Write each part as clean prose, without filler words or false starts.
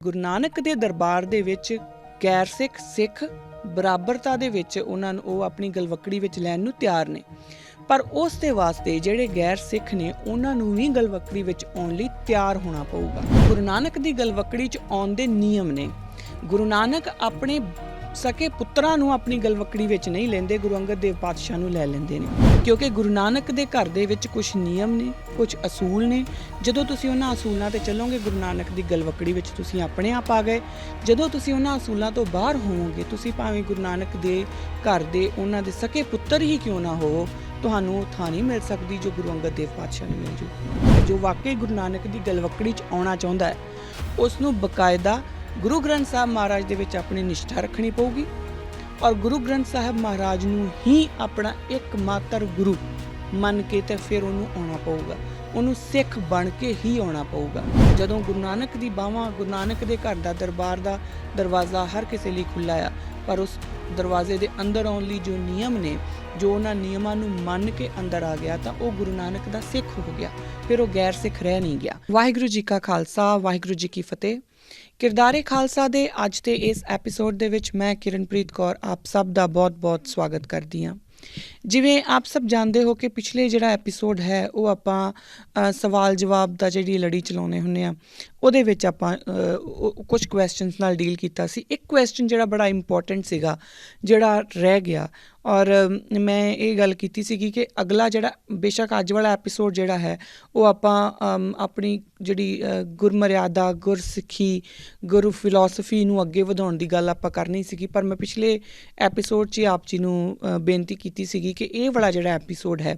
ਗੁਰੂ ਨਾਨਕ ਦੇ ਦਰਬਾਰ ਦੇ ਵਿੱਚ ਗੈਰ ਸਿੱਖ ਬਰਾਬਰਤਾ ਦੇ ਵਿੱਚ ਉਹਨਾਂ ਨੂੰ ਉਹ ਆਪਣੀ ਗਲਵੱਕੜੀ ਵਿੱਚ ਲੈਣ ਨੂੰ ਤਿਆਰ ਨੇ, ਪਰ ਉਸ ਦੇ ਵਾਸਤੇ ਜਿਹੜੇ ਗੈਰ ਸਿੱਖ ਨੇ ਉਹਨਾਂ ਨੂੰ ਵੀ ਗਲਵੱਕੜੀ ਵਿੱਚ ਆਉਣ ਲਈ ਤਿਆਰ ਹੋਣਾ ਪਊਗਾ। ਗੁਰੂ ਨਾਨਕ ਦੀ ਗਲਵੱਕੜੀ 'ਚ ਆਉਣ ਦੇ ਨਿਯਮ ਨੇ। ਗੁਰੂ ਨਾਨਕ ਆਪਣੇ ਸਕੇ ਪੁੱਤਰਾਂ ਨੂੰ ਆਪਣੀ ਗਲਵੱਕੜੀ ਵਿੱਚ ਨਹੀਂ ਲੈਂਦੇ, ਗੁਰੂ ਅੰਗਦ ਦੇਵ ਪਾਤਸ਼ਾਹ ਨੂੰ ਲੈ ਲੈਂਦੇ ਨੇ, ਕਿਉਂਕਿ ਗੁਰੂ ਨਾਨਕ ਦੇ ਘਰ ਦੇ ਵਿੱਚ ਕੁਝ ਨਿਯਮ ਨੇ, ਕੁਝ ਅਸੂਲ ਨੇ। ਜਦੋਂ ਤੁਸੀਂ ਉਹਨਾਂ ਅਸੂਲਾਂ ਤੇ ਚੱਲੋਗੇ ਗੁਰੂ ਨਾਨਕ ਦੀ ਗਲਵੱਕੜੀ ਵਿੱਚ ਤੁਸੀਂ ਆਪਣੇ ਆਪ ਆ ਗਏ। ਜਦੋਂ ਤੁਸੀਂ ਉਹਨਾਂ ਅਸੂਲਾਂ ਤੋਂ ਬਾਹਰ ਹੋਵੋਗੇ, ਤੁਸੀਂ ਭਾਵੇਂ ਗੁਰੂ ਨਾਨਕ ਦੇ ਘਰ ਦੇ ਉਹਨਾਂ ਦੇ ਸਕੇ ਪੁੱਤਰ ਹੀ ਕਿਉਂ ਨਾ ਹੋ, ਤੁਹਾਨੂੰ ਉਹ ਥਾਂ ਨਹੀਂ ਮਿਲ ਸਕਦੀ ਜੋ ਗੁਰੂ ਅੰਗਦ ਦੇਵ ਪਾਤਸ਼ਾਹ ਨੂੰ ਮਿਲ ਜੂ। ਜੋ ਵਾਕਈ ਗੁਰੂ ਨਾਨਕ ਦੀ ਗਲਵੱਕੜੀ 'ਚ ਆਉਣਾ ਚਾਹੁੰਦਾ ਹੈ ਉਸ ਨੂੰ ਬਕਾਇਦਾ ਗੁਰੂ ਗ੍ਰੰਥ ਸਾਹਿਬ ਮਹਾਰਾਜ ਦੇ ਵਿੱਚ ਆਪਣੀ ਨਿਸ਼ਠਾ ਰੱਖਣੀ ਪਊਗੀ, ਔਰ ਗੁਰੂ ਗ੍ਰੰਥ ਸਾਹਿਬ ਮਹਾਰਾਜ ਨੂੰ ਹੀ ਆਪਣਾ ਇੱਕਮਾਤਰ ਗੁਰੂ ਮੰਨ ਕੇ ਤੇ ਫਿਰ ਉਹਨੂੰ ਆਉਣਾ ਪਊਗਾ, ਉਹਨੂੰ ਸਿੱਖ ਬਣ ਕੇ ਹੀ ਆਉਣਾ ਪਊਗਾ। ਜਦੋਂ ਗੁਰੂ ਨਾਨਕ ਦੀ ਬਾਹਾਂ, ਗੁਰੂ ਨਾਨਕ ਦੇ ਘਰ ਦਾ ਦਰਬਾਰ ਦਾ ਦਰਵਾਜ਼ਾ ਹਰ ਕਿਸੇ ਲਈ ਖੁੱਲ੍ਹਾ ਆ, ਪਰ ਉਸ ਦਰਵਾਜ਼ੇ ਦੇ ਅੰਦਰ ਆਉਣ ਲਈ ਜੋ ਨਿਯਮ ਨੇ, ਜੋ ਉਹਨਾਂ ਨਿਯਮਾਂ ਨੂੰ ਮੰਨ ਕੇ ਅੰਦਰ ਆ ਗਿਆ ਤਾਂ ਉਹ ਗੁਰੂ ਨਾਨਕ ਦਾ ਸਿੱਖ ਹੋ ਗਿਆ, ਫਿਰ ਉਹ ਗੈਰ ਸਿੱਖ ਰਹਿ ਨਹੀਂ ਗਿਆ। ਵਾਹਿਗੁਰੂ ਜੀ ਕਾ ਖਾਲਸਾ, ਵਾਹਿਗੁਰੂ ਜੀ ਕੀ ਫਤਿਹ। ਕਿਰਦਾਰੇ ਖਾਲਸਾ ਦੇ ਅੱਜ ਦੇ ਇਸ ਐਪੀਸੋਡ ਦੇ ਵਿੱਚ ਮੈਂ ਕਿਰਨਪ੍ਰੀਤ ਕੌਰ ਆਪ ਸਭ ਦਾ ਬਹੁਤ-ਬਹੁਤ ਸਵਾਗਤ ਕਰਦੀ ਹਾਂ। ਜਿਵੇਂ ਆਪ ਸਭ ਜਾਣਦੇ ਹੋ ਕਿ ਪਿਛਲੇ ਜਿਹੜਾ ਐਪੀਸੋਡ ਹੈ ਉਹ ਆਪਾਂ ਸਵਾਲ ਜਵਾਬ ਦਾ ਜਿਹੜੀ ਲੜੀ ਚਲਾਉਂਦੇ ਹੁੰਦੇ ਆ, ਉਹਦੇ ਵਿੱਚ ਆਪਾਂ ਕੁਝ ਕੁਐਸਚਨਸ ਨਾਲ ਡੀਲ ਕੀਤਾ ਸੀ। ਇੱਕ ਕੁਐਸਚਨ ਜਿਹੜਾ ਬੜਾ ਇੰਪੋਰਟੈਂਟ ਸੀਗਾ, ਜਿਹੜਾ ਰਹਿ ਗਿਆ, ਔਰ ਮੈਂ ਇਹ ਗੱਲ ਕੀਤੀ ਸੀਗੀ ਕਿ ਅਗਲਾ ਜਿਹੜਾ ਬੇਸ਼ੱਕ ਅੱਜ ਵਾਲਾ ਐਪੀਸੋਡ ਜਿਹੜਾ ਹੈ ਉਹ ਆਪਾਂ ਆਪਣੀ ਜਿਹੜੀ ਗੁਰਮਰਿਆਦਾ, ਗੁਰਸਿੱਖੀ, ਗੁਰੂ ਫਿਲੋਸਫੀ ਨੂੰ ਅੱਗੇ ਵਧਾਉਣ ਦੀ ਗੱਲ ਆਪਾਂ ਕਰਨੀ ਸੀਗੀ, ਪਰ ਮੈਂ ਪਿਛਲੇ ਐਪੀਸੋਡ 'ਚ ਆਪ ਜੀ ਨੂੰ ਬੇਨਤੀ ਕੀਤੀ ਸੀਗੀ ਕਿ ਇਹ ਵਾਲਾ ਜਿਹੜਾ ਐਪੀਸੋਡ ਹੈ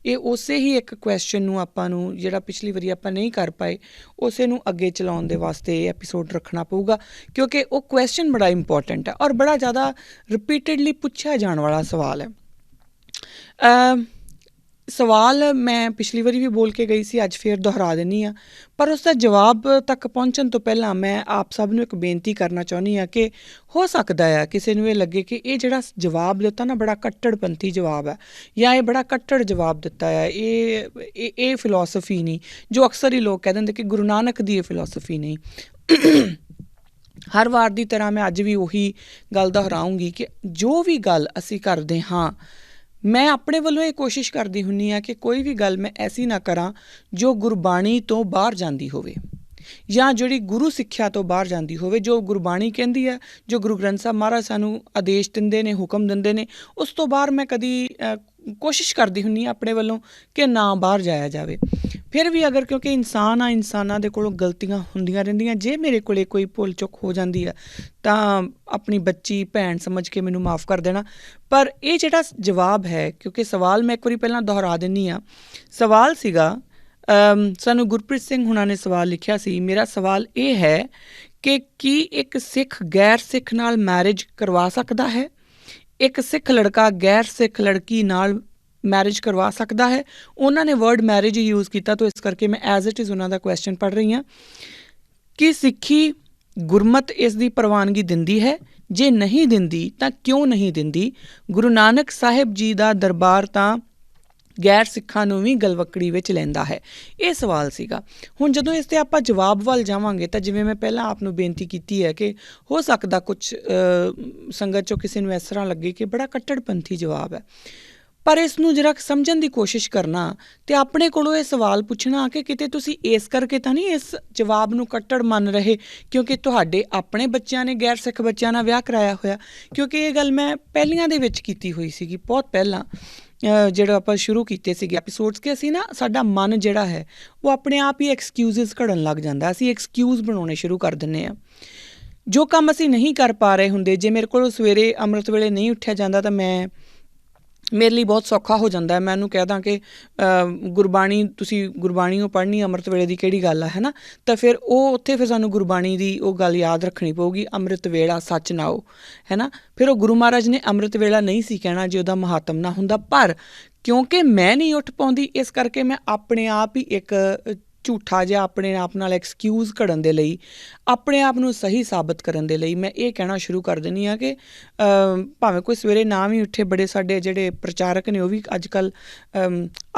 ਇਹ ਉਸੇ ਹੀ ਇੱਕ ਕੁਐਸਚਨ ਨੂੰ ਆਪਾਂ ਨੂੰ, ਜਿਹੜਾ ਪਿਛਲੀ ਵਾਰੀ ਆਪਾਂ ਨਹੀਂ ਕਰ ਪਾਏ, ਉਸੇ ਨੂੰ ਅੱਗੇ ਚਲਾਉਣ ਦੇ ਵਾਸਤੇ ਇਹ ਐਪੀਸੋਡ ਰੱਖਣਾ ਪਊਗਾ, ਕਿਉਂਕਿ ਉਹ ਕੁਐਸਚਨ ਬੜਾ ਇੰਪੋਰਟੈਂਟ ਹੈ ਔਰ ਬੜਾ ਜ਼ਿਆਦਾ ਰਿਪੀਟਡਲੀ ਪੁੱਛਿਆ ਜਾਣ ਵਾਲਾ ਸਵਾਲ ਹੈ। ਸਵਾਲ ਮੈਂ ਪਿਛਲੀ ਵਾਰੀ ਵੀ ਬੋਲ ਕੇ ਗਈ ਸੀ, ਅੱਜ ਫਿਰ ਦੁਹਰਾ ਦਿੰਦੀ ਹਾਂ, ਪਰ ਉਸ ਦਾ ਜਵਾਬ ਤੱਕ ਪਹੁੰਚਣ ਤੋਂ ਪਹਿਲਾਂ ਮੈਂ ਆਪ ਸਭ ਨੂੰ ਇੱਕ ਬੇਨਤੀ ਕਰਨਾ ਚਾਹੁੰਦੀ ਹਾਂ ਕਿ ਹੋ ਸਕਦਾ ਹੈ ਕਿਸੇ ਨੂੰ ਇਹ ਲੱਗੇ ਕਿ ਇਹ ਜਿਹੜਾ ਜਵਾਬ ਦਿੱਤਾ ਨਾ ਬੜਾ ਕੱਟੜਪੰਥੀ ਜਵਾਬ ਹੈ, ਜਾਂ ਇਹ ਬੜਾ ਕੱਟੜ ਜਵਾਬ ਦਿੱਤਾ ਹੈ, ਇਹ ਫਿਲੋਸਫੀ ਨਹੀਂ, ਜੋ ਅਕਸਰ ਹੀ ਲੋਕ ਕਹਿ ਦਿੰਦੇ ਕਿ ਗੁਰੂ ਨਾਨਕ ਦੀ ਇਹ ਫਿਲੋਸਫੀ ਨਹੀਂ। ਹਰ ਵਾਰ ਦੀ ਤਰ੍ਹਾਂ ਮੈਂ ਅੱਜ ਵੀ ਉਹੀ ਗੱਲ ਦੁਹਰਾਊਂਗੀ ਕਿ ਜੋ ਵੀ ਗੱਲ ਅਸੀਂ ਕਰਦੇ ਹਾਂ, ਮੈਂ ਆਪਣੇ ਵੱਲੋਂ ਇਹ ਕੋਸ਼ਿਸ਼ ਕਰਦੀ ਹੁੰਦੀ ਹਾਂ ਕਿ ਕੋਈ ਵੀ ਗੱਲ ਮੈਂ ਐਸੀ ਨਾ ਕਰਾਂ ਜੋ ਗੁਰਬਾਣੀ ਤੋਂ ਬਾਹਰ ਜਾਂਦੀ ਹੋਵੇ, ਜਾਂ ਜਿਹੜੀ ਗੁਰੂ ਸਿੱਖਿਆ ਤੋਂ ਬਾਹਰ ਜਾਂਦੀ ਹੋਵੇ। ਜੋ ਗੁਰਬਾਣੀ ਕਹਿੰਦੀ ਹੈ, ਜੋ ਗੁਰੂ ਗ੍ਰੰਥ ਸਾਹਿਬ ਮਹਾਰਾਜ ਸਾਨੂੰ ਆਦੇਸ਼ ਦਿੰਦੇ ਨੇ, ਹੁਕਮ ਦਿੰਦੇ ਨੇ, ਉਸ ਤੋਂ ਬਾਹਰ ਮੈਂ ਕਦੀ ਕੋਸ਼ਿਸ਼ ਕਰਦੀ ਹੁੰਦੀ ਹਾਂ ਆਪਣੇ ਵੱਲੋਂ ਕਿ ਨਾ ਬਾਹਰ ਜਾਇਆ ਜਾਵੇ। ਫਿਰ ਵੀ ਅਗਰ, ਕਿਉਂਕਿ ਇਨਸਾਨ ਆ, ਇਨਸਾਨਾਂ ਦੇ ਕੋਲੋਂ ਗਲਤੀਆਂ ਹੁੰਦੀਆਂ ਰਹਿੰਦੀਆਂ, ਜੇ ਮੇਰੇ ਕੋਲੇ ਕੋਈ ਭੁੱਲ ਚੁੱਕ ਹੋ ਜਾਂਦੀ ਹੈ ਤਾਂ ਆਪਣੀ ਬੱਚੀ ਭੈਣ ਸਮਝ ਕੇ ਮੈਨੂੰ ਮਾफ़ ਕਰ ਦੇਣਾ। ਪਰ ਇਹ ਜਿਹੜਾ ਜਵਾਬ ਹੈ, ਕਿਉਂਕਿ ਸਵਾਲ ਮੈਂ ਇੱਕ ਵਾਰੀ ਪਹਿਲਾਂ ਦੁਹਰਾ ਦਿੰਦੀ ਹਾਂ, ਸਵਾਲ ਸੀਗਾ ਸਾਨੂੰ ਗੁਰਪ੍ਰੀਤ ਸਿੰਘ ਹੁਣਾਂ ਨੇ ਸਵਾਲ ਲਿਖਿਆ ਸੀ। ਮੇਰਾ ਸਵਾਲ ਇਹ ਹੈ ਕਿ ਕੀ ਇੱਕ ਸਿੱਖ ਗੈਰ ਸਿੱਖ ਨਾਲ ਮੈਰਿਜ ਕਰਵਾ ਸਕਦਾ ਹੈ? ਇੱਕ ਸਿੱਖ ਲੜਕਾ ਗੈਰ ਸਿੱਖ ਲੜਕੀ ਨਾਲ ਮੈਰਿਜ ਕਰਵਾ ਸਕਦਾ ਹੈ? ਉਹਨਾਂ ਨੇ ਵਰਡ ਮੈਰਿਜ ਹੀ ਯੂਜ਼ ਕੀਤਾ, ਤਾਂ ਇਸ ਕਰਕੇ ਮੈਂ ਐਜ਼ ਇਟ ਇਜ਼ ਉਹਨਾਂ ਦਾ ਕੁਐਸਚਨ ਪੜ੍ਹ ਰਹੀ ਹਾਂ। ਕੀ ਸਿੱਖੀ ਗੁਰਮਤ ਇਸ ਦੀ ਪ੍ਰਵਾਨਗੀ ਦਿੰਦੀ ਹੈ? ਜੇ ਨਹੀਂ ਦਿੰਦੀ ਤਾਂ ਕਿਉਂ ਨਹੀਂ ਦਿੰਦੀ? ਗੁਰੂ ਨਾਨਕ ਸਾਹਿਬ ਜੀ ਦਾ ਦਰਬਾਰ ਤਾਂ ਗੈਰ ਸਿੱਖਾਂ ਨੂੰ ਵੀ ਗਲਵੱਕੜੀ ਵਿੱਚ ਲੈਂਦਾ ਹੈ। ਇਹ ਸਵਾਲ ਸੀਗਾ। ਹੁਣ ਜਦੋਂ ਇਸ 'ਤੇ ਆਪਾਂ ਜਵਾਬ ਵੱਲ ਜਾਵਾਂਗੇ ਤਾਂ ਜਿਵੇਂ ਮੈਂ ਪਹਿਲਾਂ ਆਪ ਨੂੰ ਬੇਨਤੀ ਕੀਤੀ ਹੈ ਕਿ ਹੋ ਸਕਦਾ ਕੁਝ ਸੰਗਤ 'ਚੋਂ ਕਿਸੇ ਨੂੰ ਇਸ ਤਰ੍ਹਾਂ ਲੱਗੇ ਕਿ ਬੜਾ ਕੱਟੜਪੰਥੀ ਜਵਾਬ ਹੈ, ਪਰ ਇਸ ਨੂੰ ਜਰਾ ਸਮਝਣ ਦੀ ਕੋਸ਼ਿਸ਼ ਕਰਨਾ ਅਤੇ ਆਪਣੇ ਕੋਲੋਂ ਇਹ ਸਵਾਲ ਪੁੱਛਣਾ ਕਿ ਕਿਤੇ ਤੁਸੀਂ ਇਸ ਕਰਕੇ ਤਾਂ ਨਹੀਂ ਇਸ ਜਵਾਬ ਨੂੰ ਕੱਟੜ ਮੰਨ ਰਹੇ ਕਿਉਂਕਿ ਤੁਹਾਡੇ ਆਪਣੇ ਬੱਚਿਆਂ ਨੇ ਗੈਰ ਸਿੱਖ ਬੱਚਿਆਂ ਨਾਲ ਵਿਆਹ ਕਰਾਇਆ ਹੋਇਆ। ਕਿਉਂਕਿ ਇਹ ਗੱਲ ਮੈਂ ਪਹਿਲੀਆਂ ਦੇ ਵਿੱਚ ਕੀਤੀ ਹੋਈ ਸੀਗੀ, ਬਹੁਤ ਪਹਿਲਾਂ ਜਿਹੜਾ ਆਪਾਂ ਸ਼ੁਰੂ ਕੀਤੇ ਸੀਗੇ ਐਪੀਸੋਡਸ, ਕਿ ਅਸੀਂ ਨਾ, ਸਾਡਾ ਮਨ ਜਿਹੜਾ ਹੈ ਉਹ ਆਪਣੇ ਆਪ ਹੀ ਐਕਸਕਿਊਜ਼ਸ ਘੜਨ ਲੱਗ ਜਾਂਦਾ, ਅਸੀਂ ਐਕਸਕਿਊਜ਼ ਬਣਾਉਣੇ ਸ਼ੁਰੂ ਕਰ ਦਿੰਦੇ ਹਾਂ। ਜੋ ਕੰਮ ਅਸੀਂ ਨਹੀਂ ਕਰ ਪਾ ਰਹੇ ਹੁੰਦੇ, ਜੇ ਮੇਰੇ ਕੋਲੋਂ ਸਵੇਰੇ ਅੰਮ੍ਰਿਤ ਵੇਲੇ ਨਹੀਂ ਉੱਠਿਆ ਜਾਂਦਾ ਤਾਂ ਮੇਰੇ ਲਈ ਬਹੁਤ ਸੌਖਾ ਹੋ ਜਾਂਦਾ। ਮੈਂ ਉਹਨੂੰ ਕਹਿ ਦਾਂ ਕਿ ਗੁਰਬਾਣੀ, ਤੁਸੀਂ ਗੁਰਬਾਣੀਓ ਪੜ੍ਹਨੀ, ਅੰਮ੍ਰਿਤ ਵੇਲੇ ਦੀ ਕਿਹੜੀ ਗੱਲ ਹੈ ਨਾ, ਤਾਂ ਫਿਰ ਉਹ ਉੱਥੇ ਫਿਰ ਸਾਨੂੰ ਗੁਰਬਾਣੀ ਦੀ ਉਹ ਗੱਲ ਯਾਦ ਰੱਖਣੀ ਪਊਗੀ, ਅੰਮ੍ਰਿਤ ਵੇਲਾ ਸੱਚ ਨਾਓ, ਹੈ ਨਾ। ਫਿਰ ਉਹ ਗੁਰੂ ਮਹਾਰਾਜ ਨੇ ਅੰਮ੍ਰਿਤ ਵੇਲਾ ਨਹੀਂ ਸੀ ਕਹਿਣਾ ਜੇ ਉਹਦਾ ਮਹਾਤਮ ਨਾ ਹੁੰਦਾ, ਪਰ ਕਿਉਂਕਿ ਮੈਂ ਨਹੀਂ ਉੱਠ ਪਾਉਂਦੀ, ਇਸ ਕਰਕੇ ਮੈਂ ਆਪਣੇ ਆਪ ਹੀ ਇੱਕ ਝੂਠਾ ਜਿਹਾ ਆਪਣੇ ਆਪ ਨਾਲ ਐਕਸਕਿਊਜ਼ ਘੜਨ ਦੇ ਲਈ, ਆਪਣੇ ਆਪ ਨੂੰ ਸਹੀ ਸਾਬਤ ਕਰਨ ਦੇ ਲਈ ਮੈਂ ਇਹ ਕਹਿਣਾ ਸ਼ੁਰੂ ਕਰ ਦਿੰਦੀ ਹਾਂ ਕਿ ਭਾਵੇਂ ਕੋਈ ਸਵੇਰੇ ਨਾ ਵੀ ਉੱਠੇ, ਬੜੇ ਸਾਡੇ ਜਿਹੜੇ ਪ੍ਰਚਾਰਕ ਨੇ ਉਹ ਵੀ ਅੱਜ ਕੱਲ੍ਹ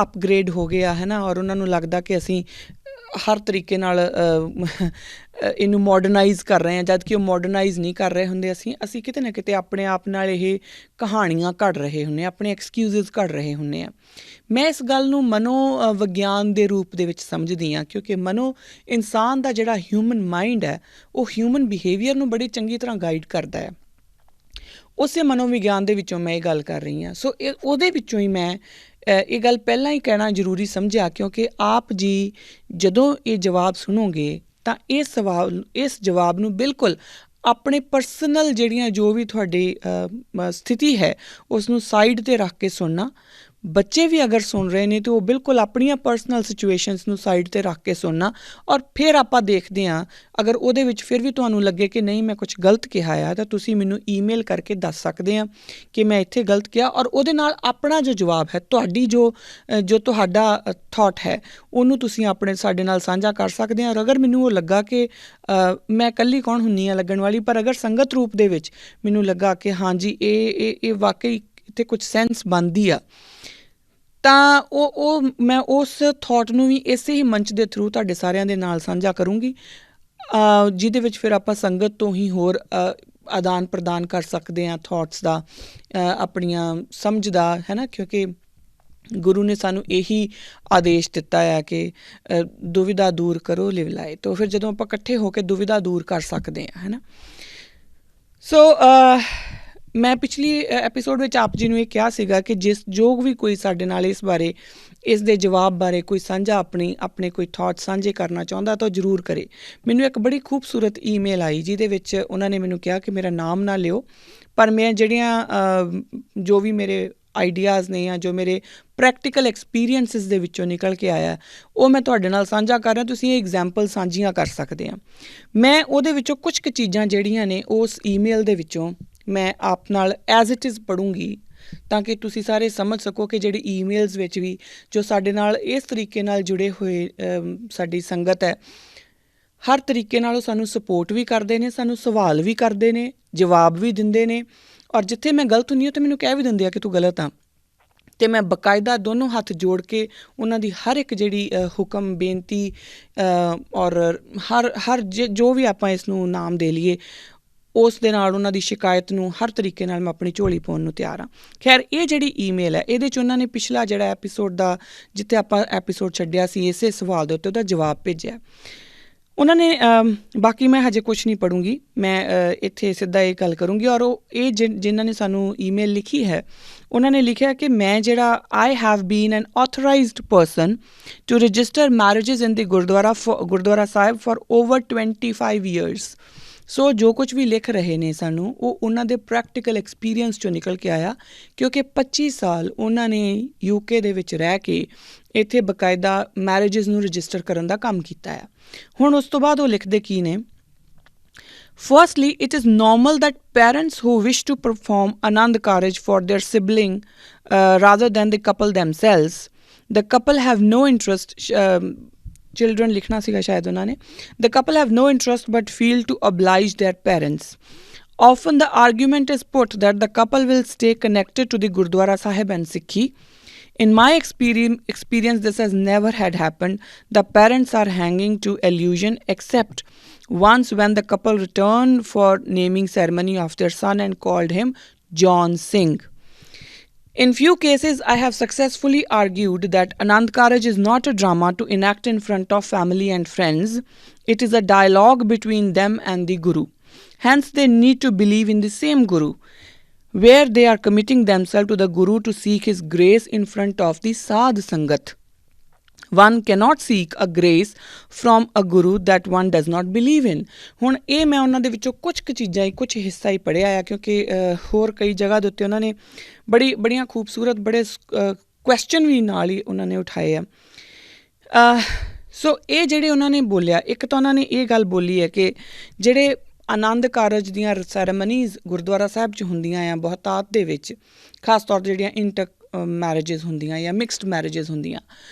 ਅਪਗ੍ਰੇਡ ਹੋ ਗਏ ਆ, ਹੈ ਨਾ, ਔਰ ਉਹਨਾਂ ਨੂੰ ਲੱਗਦਾ ਕਿ ਅਸੀਂ ਹਰ ਤਰੀਕੇ ਨਾਲ ਇਹਨੂੰ ਮਾਡਰਨਾਈਜ਼ ਕਰ ਰਹੇ ਹਾਂ, ਜਦ ਕਿ ਉਹ ਮਾਡਰਨਾਈਜ਼ ਨਹੀਂ ਕਰ ਰਹੇ ਹੁੰਦੇ। ਅਸੀਂ ਕਿਤੇ ਨਾ ਕਿਤੇ ਆਪਣੇ ਆਪ ਨਾਲ ਇਹ ਕਹਾਣੀਆਂ ਘੜ ਰਹੇ ਹੁੰਦੇ ਹਾਂ, ਆਪਣੇ ਐਕਸਕਿਊਜ਼ਸ ਘੜ ਰਹੇ ਹੁੰਦੇ ਹਾਂ। ਮੈਂ ਇਸ ਗੱਲ ਨੂੰ ਮਨੋ ਵਿਗਿਆਨ ਦੇ ਰੂਪ ਦੇ ਵਿੱਚ ਸਮਝਦੀ ਹਾਂ, ਕਿਉਂਕਿ ਇਨਸਾਨ ਦਾ ਜਿਹੜਾ ਹਿਊਮਨ ਮਾਈਂਡ ਹੈ ਉਹ ਹਿਊਮਨ ਬਿਹੇਵੀਅਰ ਨੂੰ ਬੜੀ ਚੰਗੀ ਤਰ੍ਹਾਂ ਗਾਈਡ ਕਰਦਾ ਹੈ। ਉਸੇ ਮਨੋਵਿਗਿਆਨ ਦੇ ਵਿੱਚੋਂ ਮੈਂ ਇਹ ਗੱਲ ਕਰ ਰਹੀ ਹਾਂ। ਸੋ ਉਹਦੇ ਵਿੱਚੋਂ ਹੀ ਮੈਂ ਇਹ ਗੱਲ ਪਹਿਲਾਂ ਹੀ ਕਹਿਣਾ ਜ਼ਰੂਰੀ ਸਮਝਿਆ, ਕਿਉਂਕਿ ਆਪ ਜੀ ਜਦੋਂ ਇਹ ਜਵਾਬ ਸੁਣੋਗੇ ਤਾਂ ਇਸ ਜਵਾਬ ਨੂੰ ਬਿਲਕੁਲ ਆਪਣੇ ਪਰਸਨਲ ਜਿਹੜੀਆਂ ਜੋ ਵੀ ਤੁਹਾਡੀ ਸਥਿਤੀ ਹੈ ਉਸ ਨੂੰ ਸਾਈਡ 'ਤੇ ਰੱਖ ਕੇ ਸੁਣਨਾ। ਬੱਚੇ ਵੀ ਅਗਰ ਸੁਣ ਰਹੇ ਨੇ ਤਾਂ ਉਹ ਬਿਲਕੁਲ ਆਪਣੀਆਂ ਪਰਸਨਲ ਸਿਚੁਏਸ਼ਨਸ ਨੂੰ ਸਾਈਡ 'ਤੇ ਰੱਖ ਕੇ ਸੁਣਨਾ। ਔਰ ਫਿਰ ਆਪਾਂ ਦੇਖਦੇ ਹਾਂ, ਅਗਰ ਉਹਦੇ ਵਿੱਚ ਫਿਰ ਵੀ ਤੁਹਾਨੂੰ ਲੱਗੇ ਕਿ ਨਹੀਂ ਮੈਂ ਕੁਛ ਗਲਤ ਕਿਹਾ ਆ, ਤਾਂ ਤੁਸੀਂ ਮੈਨੂੰ ਈਮੇਲ ਕਰਕੇ ਦੱਸ ਸਕਦੇ ਆ ਕਿ ਮੈਂ ਇੱਥੇ ਗਲਤ ਕਿਹਾ, ਔਰ ਉਹਦੇ ਨਾਲ ਆਪਣਾ ਜੋ ਜਵਾਬ ਹੈ, ਤੁਹਾਡੀ ਜੋ ਤੁਹਾਡਾ ਥਾਟ ਹੈ ਉਹਨੂੰ ਤੁਸੀਂ ਸਾਡੇ ਨਾਲ ਸਾਂਝਾ ਕਰ ਸਕਦੇ ਆ। ਔਰ ਅਗਰ ਮੈਨੂੰ ਉਹ ਲੱਗਾ ਕਿ ਮੈਂ ਇਕੱਲੀ ਕੌਣ ਹੁੰਦੀ ਹਾਂ ਲੱਗਣ ਵਾਲੀ, ਪਰ ਅਗਰ ਸੰਗਤ ਰੂਪ ਦੇ ਵਿੱਚ ਮੈਨੂੰ ਲੱਗਾ ਕਿ ਹਾਂਜੀ ਇਹ ਵਾਕਈ ਇੱਥੇ ਕੁਛ ਸੈਂਸ ਬਣਦੀ ਆ, ਤਾਂ ਮੈਂ ਉਸ ਥਾਟ ਨੂੰ ਵੀ ਇਸੇ ਹੀ ਮੰਚ ਦੇ ਥਰੂ ਤੁਹਾਡੇ ਸਾਰਿਆਂ ਦੇ ਨਾਲ ਸਾਂਝਾ ਕਰੂੰਗੀ, ਜਿਹਦੇ ਵਿੱਚ ਫਿਰ ਆਪਾਂ ਸੰਗਤ ਤੋਂ ਹੀ ਹੋਰ ਆਦਾਨ ਪ੍ਰਦਾਨ ਕਰ ਸਕਦੇ ਹਾਂ ਥਾਟਸ ਦਾ, ਆਪਣੀਆਂ ਸਮਝ ਦਾ, ਹੈ ਨਾ। ਕਿਉਂਕਿ ਗੁਰੂ ਨੇ ਸਾਨੂੰ ਇਹੀ ਆਦੇਸ਼ ਦਿੱਤਾ ਹੈ ਕਿ ਦੁਵਿਧਾ ਦੂਰ ਕਰੋ ਲਿਵ ਲਾਏ, ਤਾਂ ਫਿਰ ਜਦੋਂ ਆਪਾਂ ਇਕੱਠੇ ਹੋ ਕੇ ਦੁਵਿਧਾ ਦੂਰ ਕਰ ਸਕਦੇ ਹਾਂ, ਹੈ ਨਾ। ਸੋ ਮੈਂ ਪਿਛਲੀ ਐਪੀਸੋਡ ਵਿੱਚ ਆਪ ਜੀ ਨੂੰ ਇਹ ਕਿਹਾ ਸੀਗਾ ਕਿ ਜੋ ਵੀ ਕੋਈ ਸਾਡੇ ਨਾਲ ਇਸ ਬਾਰੇ, ਇਸ ਦੇ ਜਵਾਬ ਬਾਰੇ ਕੋਈ ਸਾਂਝਾ ਆਪਣੇ ਕੋਈ ਥਾਟ ਸਾਂਝੇ ਕਰਨਾ ਚਾਹੁੰਦਾ ਤਾਂ ਜ਼ਰੂਰ ਕਰੇ। ਮੈਨੂੰ ਇੱਕ ਬੜੀ ਖੂਬਸੂਰਤ ਈਮੇਲ ਆਈ ਜਿਹਦੇ ਵਿੱਚ ਉਹਨਾਂ ਨੇ ਮੈਨੂੰ ਕਿਹਾ ਕਿ ਮੇਰਾ ਨਾਮ ਨਾ ਲਿਓ, ਪਰ ਮੈਂ ਜਿਹੜੀਆਂ ਜੋ ਵੀ ਮੇਰੇ ਆਈਡੀਆਜ਼ ਨੇ ਜਾਂ ਜੋ ਮੇਰੇ ਪ੍ਰੈਕਟੀਕਲ ਐਕਸਪੀਰੀਅੰਸਿਸ ਦੇ ਵਿੱਚੋਂ ਨਿਕਲ ਕੇ ਆਇਆ ਉਹ ਮੈਂ ਤੁਹਾਡੇ ਨਾਲ ਸਾਂਝਾ ਕਰ ਰਿਹਾ। ਤੁਸੀਂ ਇਹ ਐਗਜ਼ਾਮਪਲ ਸਾਂਝੀਆਂ ਕਰ ਸਕਦੇ ਆ। ਮੈਂ ਉਹਦੇ ਵਿੱਚੋਂ ਕੁਝ ਕੁ ਚੀਜ਼ਾਂ ਜਿਹੜੀਆਂ ਨੇ ਉਸ ਈਮੇਲ ਦੇ ਵਿੱਚੋਂ ਮੈਂ ਆਪ ਨਾਲ ਐਜ਼ ਇਟ ਇਜ਼ ਪੜ੍ਹੂੰਗੀ, ਤਾਂ ਕਿ ਤੁਸੀਂ ਸਾਰੇ ਸਮਝ ਸਕੋ ਕਿ ਜਿਹੜੀ ਈਮੇਲਸ ਵਿੱਚ ਵੀ ਜੋ ਸਾਡੇ ਨਾਲ ਇਸ ਤਰੀਕੇ ਨਾਲ ਜੁੜੇ ਹੋਏ ਸਾਡੀ ਸੰਗਤ ਹੈ, ਹਰ ਤਰੀਕੇ ਨਾਲ ਉਹ ਸਾਨੂੰ ਸਪੋਰਟ ਵੀ ਕਰਦੇ ਨੇ, ਸਾਨੂੰ ਸਵਾਲ ਵੀ ਕਰਦੇ ਨੇ, ਜਵਾਬ ਵੀ ਦਿੰਦੇ ਨੇ, ਔਰ ਜਿੱਥੇ ਮੈਂ ਗਲਤ ਹੁੰਦੀ ਹਾਂ ਤਾਂ ਮੈਨੂੰ ਕਹਿ ਵੀ ਦਿੰਦੇ ਆ ਕਿ ਤੂੰ ਗਲਤ ਆ। ਅਤੇ ਮੈਂ ਬਾਕਾਇਦਾ ਦੋਨੋਂ ਹੱਥ ਜੋੜ ਕੇ ਉਹਨਾਂ ਦੀ ਹਰ ਇੱਕ ਜਿਹੜੀ ਹੁਕਮ, ਬੇਨਤੀ ਔਰ ਹਰ ਜੋ ਵੀ ਆਪਾਂ ਇਸ ਨੂੰ ਨਾਮ ਦੇ ਲਈਏ, ਉਸ ਦੇ ਨਾਲ ਉਹਨਾਂ ਦੀ ਸ਼ਿਕਾਇਤ ਨੂੰ ਹਰ ਤਰੀਕੇ ਨਾਲ ਮੈਂ ਆਪਣੀ ਝੋਲੀ ਪਾਉਣ ਨੂੰ ਤਿਆਰ ਹਾਂ। ਖੈਰ, ਇਹ ਜਿਹੜੀ ਈਮੇਲ ਹੈ ਇਹਦੇ 'ਚ ਉਹਨਾਂ ਨੇ ਪਿਛਲਾ ਜਿਹੜਾ ਐਪੀਸੋਡ ਦਾ, ਜਿੱਥੇ ਆਪਾਂ ਐਪੀਸੋਡ ਛੱਡਿਆ ਸੀ ਇਸੇ ਸਵਾਲ ਦੇ ਉੱਤੇ, ਉਹਦਾ ਜਵਾਬ ਭੇਜਿਆ ਉਹਨਾਂ ਨੇ। ਬਾਕੀ ਮੈਂ ਹਜੇ ਕੁਛ ਨਹੀਂ ਪੜ੍ਹੂੰਗੀ, ਮੈਂ ਇੱਥੇ ਸਿੱਧਾ ਇਹ ਗੱਲ ਕਰੂੰਗੀ। ਔਰ ਉਹ ਜਿਨ੍ਹਾਂ ਨੇ ਸਾਨੂੰ ਈਮੇਲ ਲਿਖੀ ਹੈ ਉਹਨਾਂ ਨੇ ਲਿਖਿਆ ਕਿ ਮੈਂ ਜਿਹੜਾ I have been an authorised person to register marriages in the Gurdwara Sahib for over 25 years। So ਜੋ ਕੁਝ ਵੀ ਲਿਖ ਰਹੇ ਨੇ ਸਾਨੂੰ ਉਹ ਉਹਨਾਂ ਦੇ ਪ੍ਰੈਕਟੀਕਲ ਐਕਸਪੀਰੀਅੰਸ 'ਚੋਂ ਨਿਕਲ ਕੇ ਆਇਆ, ਕਿਉਂਕਿ 25 ਸਾਲ ਉਹਨਾਂ ਨੇ UK ਦੇ ਵਿੱਚ ਰਹਿ ਕੇ ਇੱਥੇ ਬਾਕਾਇਦਾ ਮੈਰਿਜਿਸ ਨੂੰ ਰਜਿਸਟਰ ਕਰਨ ਦਾ ਕੰਮ ਕੀਤਾ ਆ। ਹੁਣ ਉਸ ਤੋਂ ਬਾਅਦ ਉਹ ਲਿਖਦੇ ਕੀ ਨੇ, Firstly, it is normal that parents who wish to perform Anand Karaj for their sibling rather than the couple themselves, the couple have no interest, children likhna siga shayad unna ne, the couple have no interest but feel to oblige their parents. Often the argument is put that the couple will stay connected to the Gurdwara Sahib and Sikhi. In my experience, this has never had happened. The parents are hanging to illusion, except once when the couple returned for naming ceremony of their son and called him John Singh. In few cases, I have successfully argued that Anand Karaj is not a drama to enact in front of family and friends. It is a dialogue between them and the Guru. Hence, they need to believe in the same Guru, where they are committing themselves to the Guru to seek his grace in front of the Sadh Sangat. One cannot seek a grace from a Guru that one does not believe in. ਹੁਣ ਇਹ ਮੈਂ ਉਹਨਾਂ ਦੇ ਵਿੱਚੋਂ ਕੁਝ ਕੁ ਚੀਜ਼ਾਂ ਹੀ, ਕੁਝ ਹਿੱਸਾ ਹੀ ਪੜ੍ਹਿਆ ਆ, ਕਿਉਂਕਿ ਹੋਰ ਕਈ ਜਗ੍ਹਾ ਦੇ ਉੱਤੇ ਉਹਨਾਂ ਨੇ ਬੜੀਆਂ ਖੂਬਸੂਰਤ ਬੜੇ ਕੁਐਸਚਨ ਵੀ ਨਾਲ ਹੀ ਉਹਨਾਂ ਨੇ ਉਠਾਏ ਆ। ਸੋ ਇਹ ਜਿਹੜੇ ਉਹਨਾਂ ਨੇ ਬੋਲਿਆ, ਇੱਕ ਤਾਂ ਉਹਨਾਂ ਨੇ ਇਹ ਗੱਲ ਬੋਲੀ ਹੈ ਕਿ ਜਿਹੜੇ ਆਨੰਦ ਕਾਰਜ ਦੀਆਂ ਸੈਰੇਮਨੀਜ਼ ਗੁਰਦੁਆਰਾ ਸਾਹਿਬ 'ਚ ਹੁੰਦੀਆਂ ਆ ਬਹੁਤਾਤ ਦੇ ਵਿੱਚ, ਖਾਸ ਤੌਰ 'ਤੇ ਜਿਹੜੀਆਂ ਇੰਟਰ ਮੈਰਿਜਿਸ ਹੁੰਦੀਆਂ ਜਾਂ ਮਿਕਸਡ ਮੈਰਿਜਿਸ ਹੁੰਦੀਆਂ,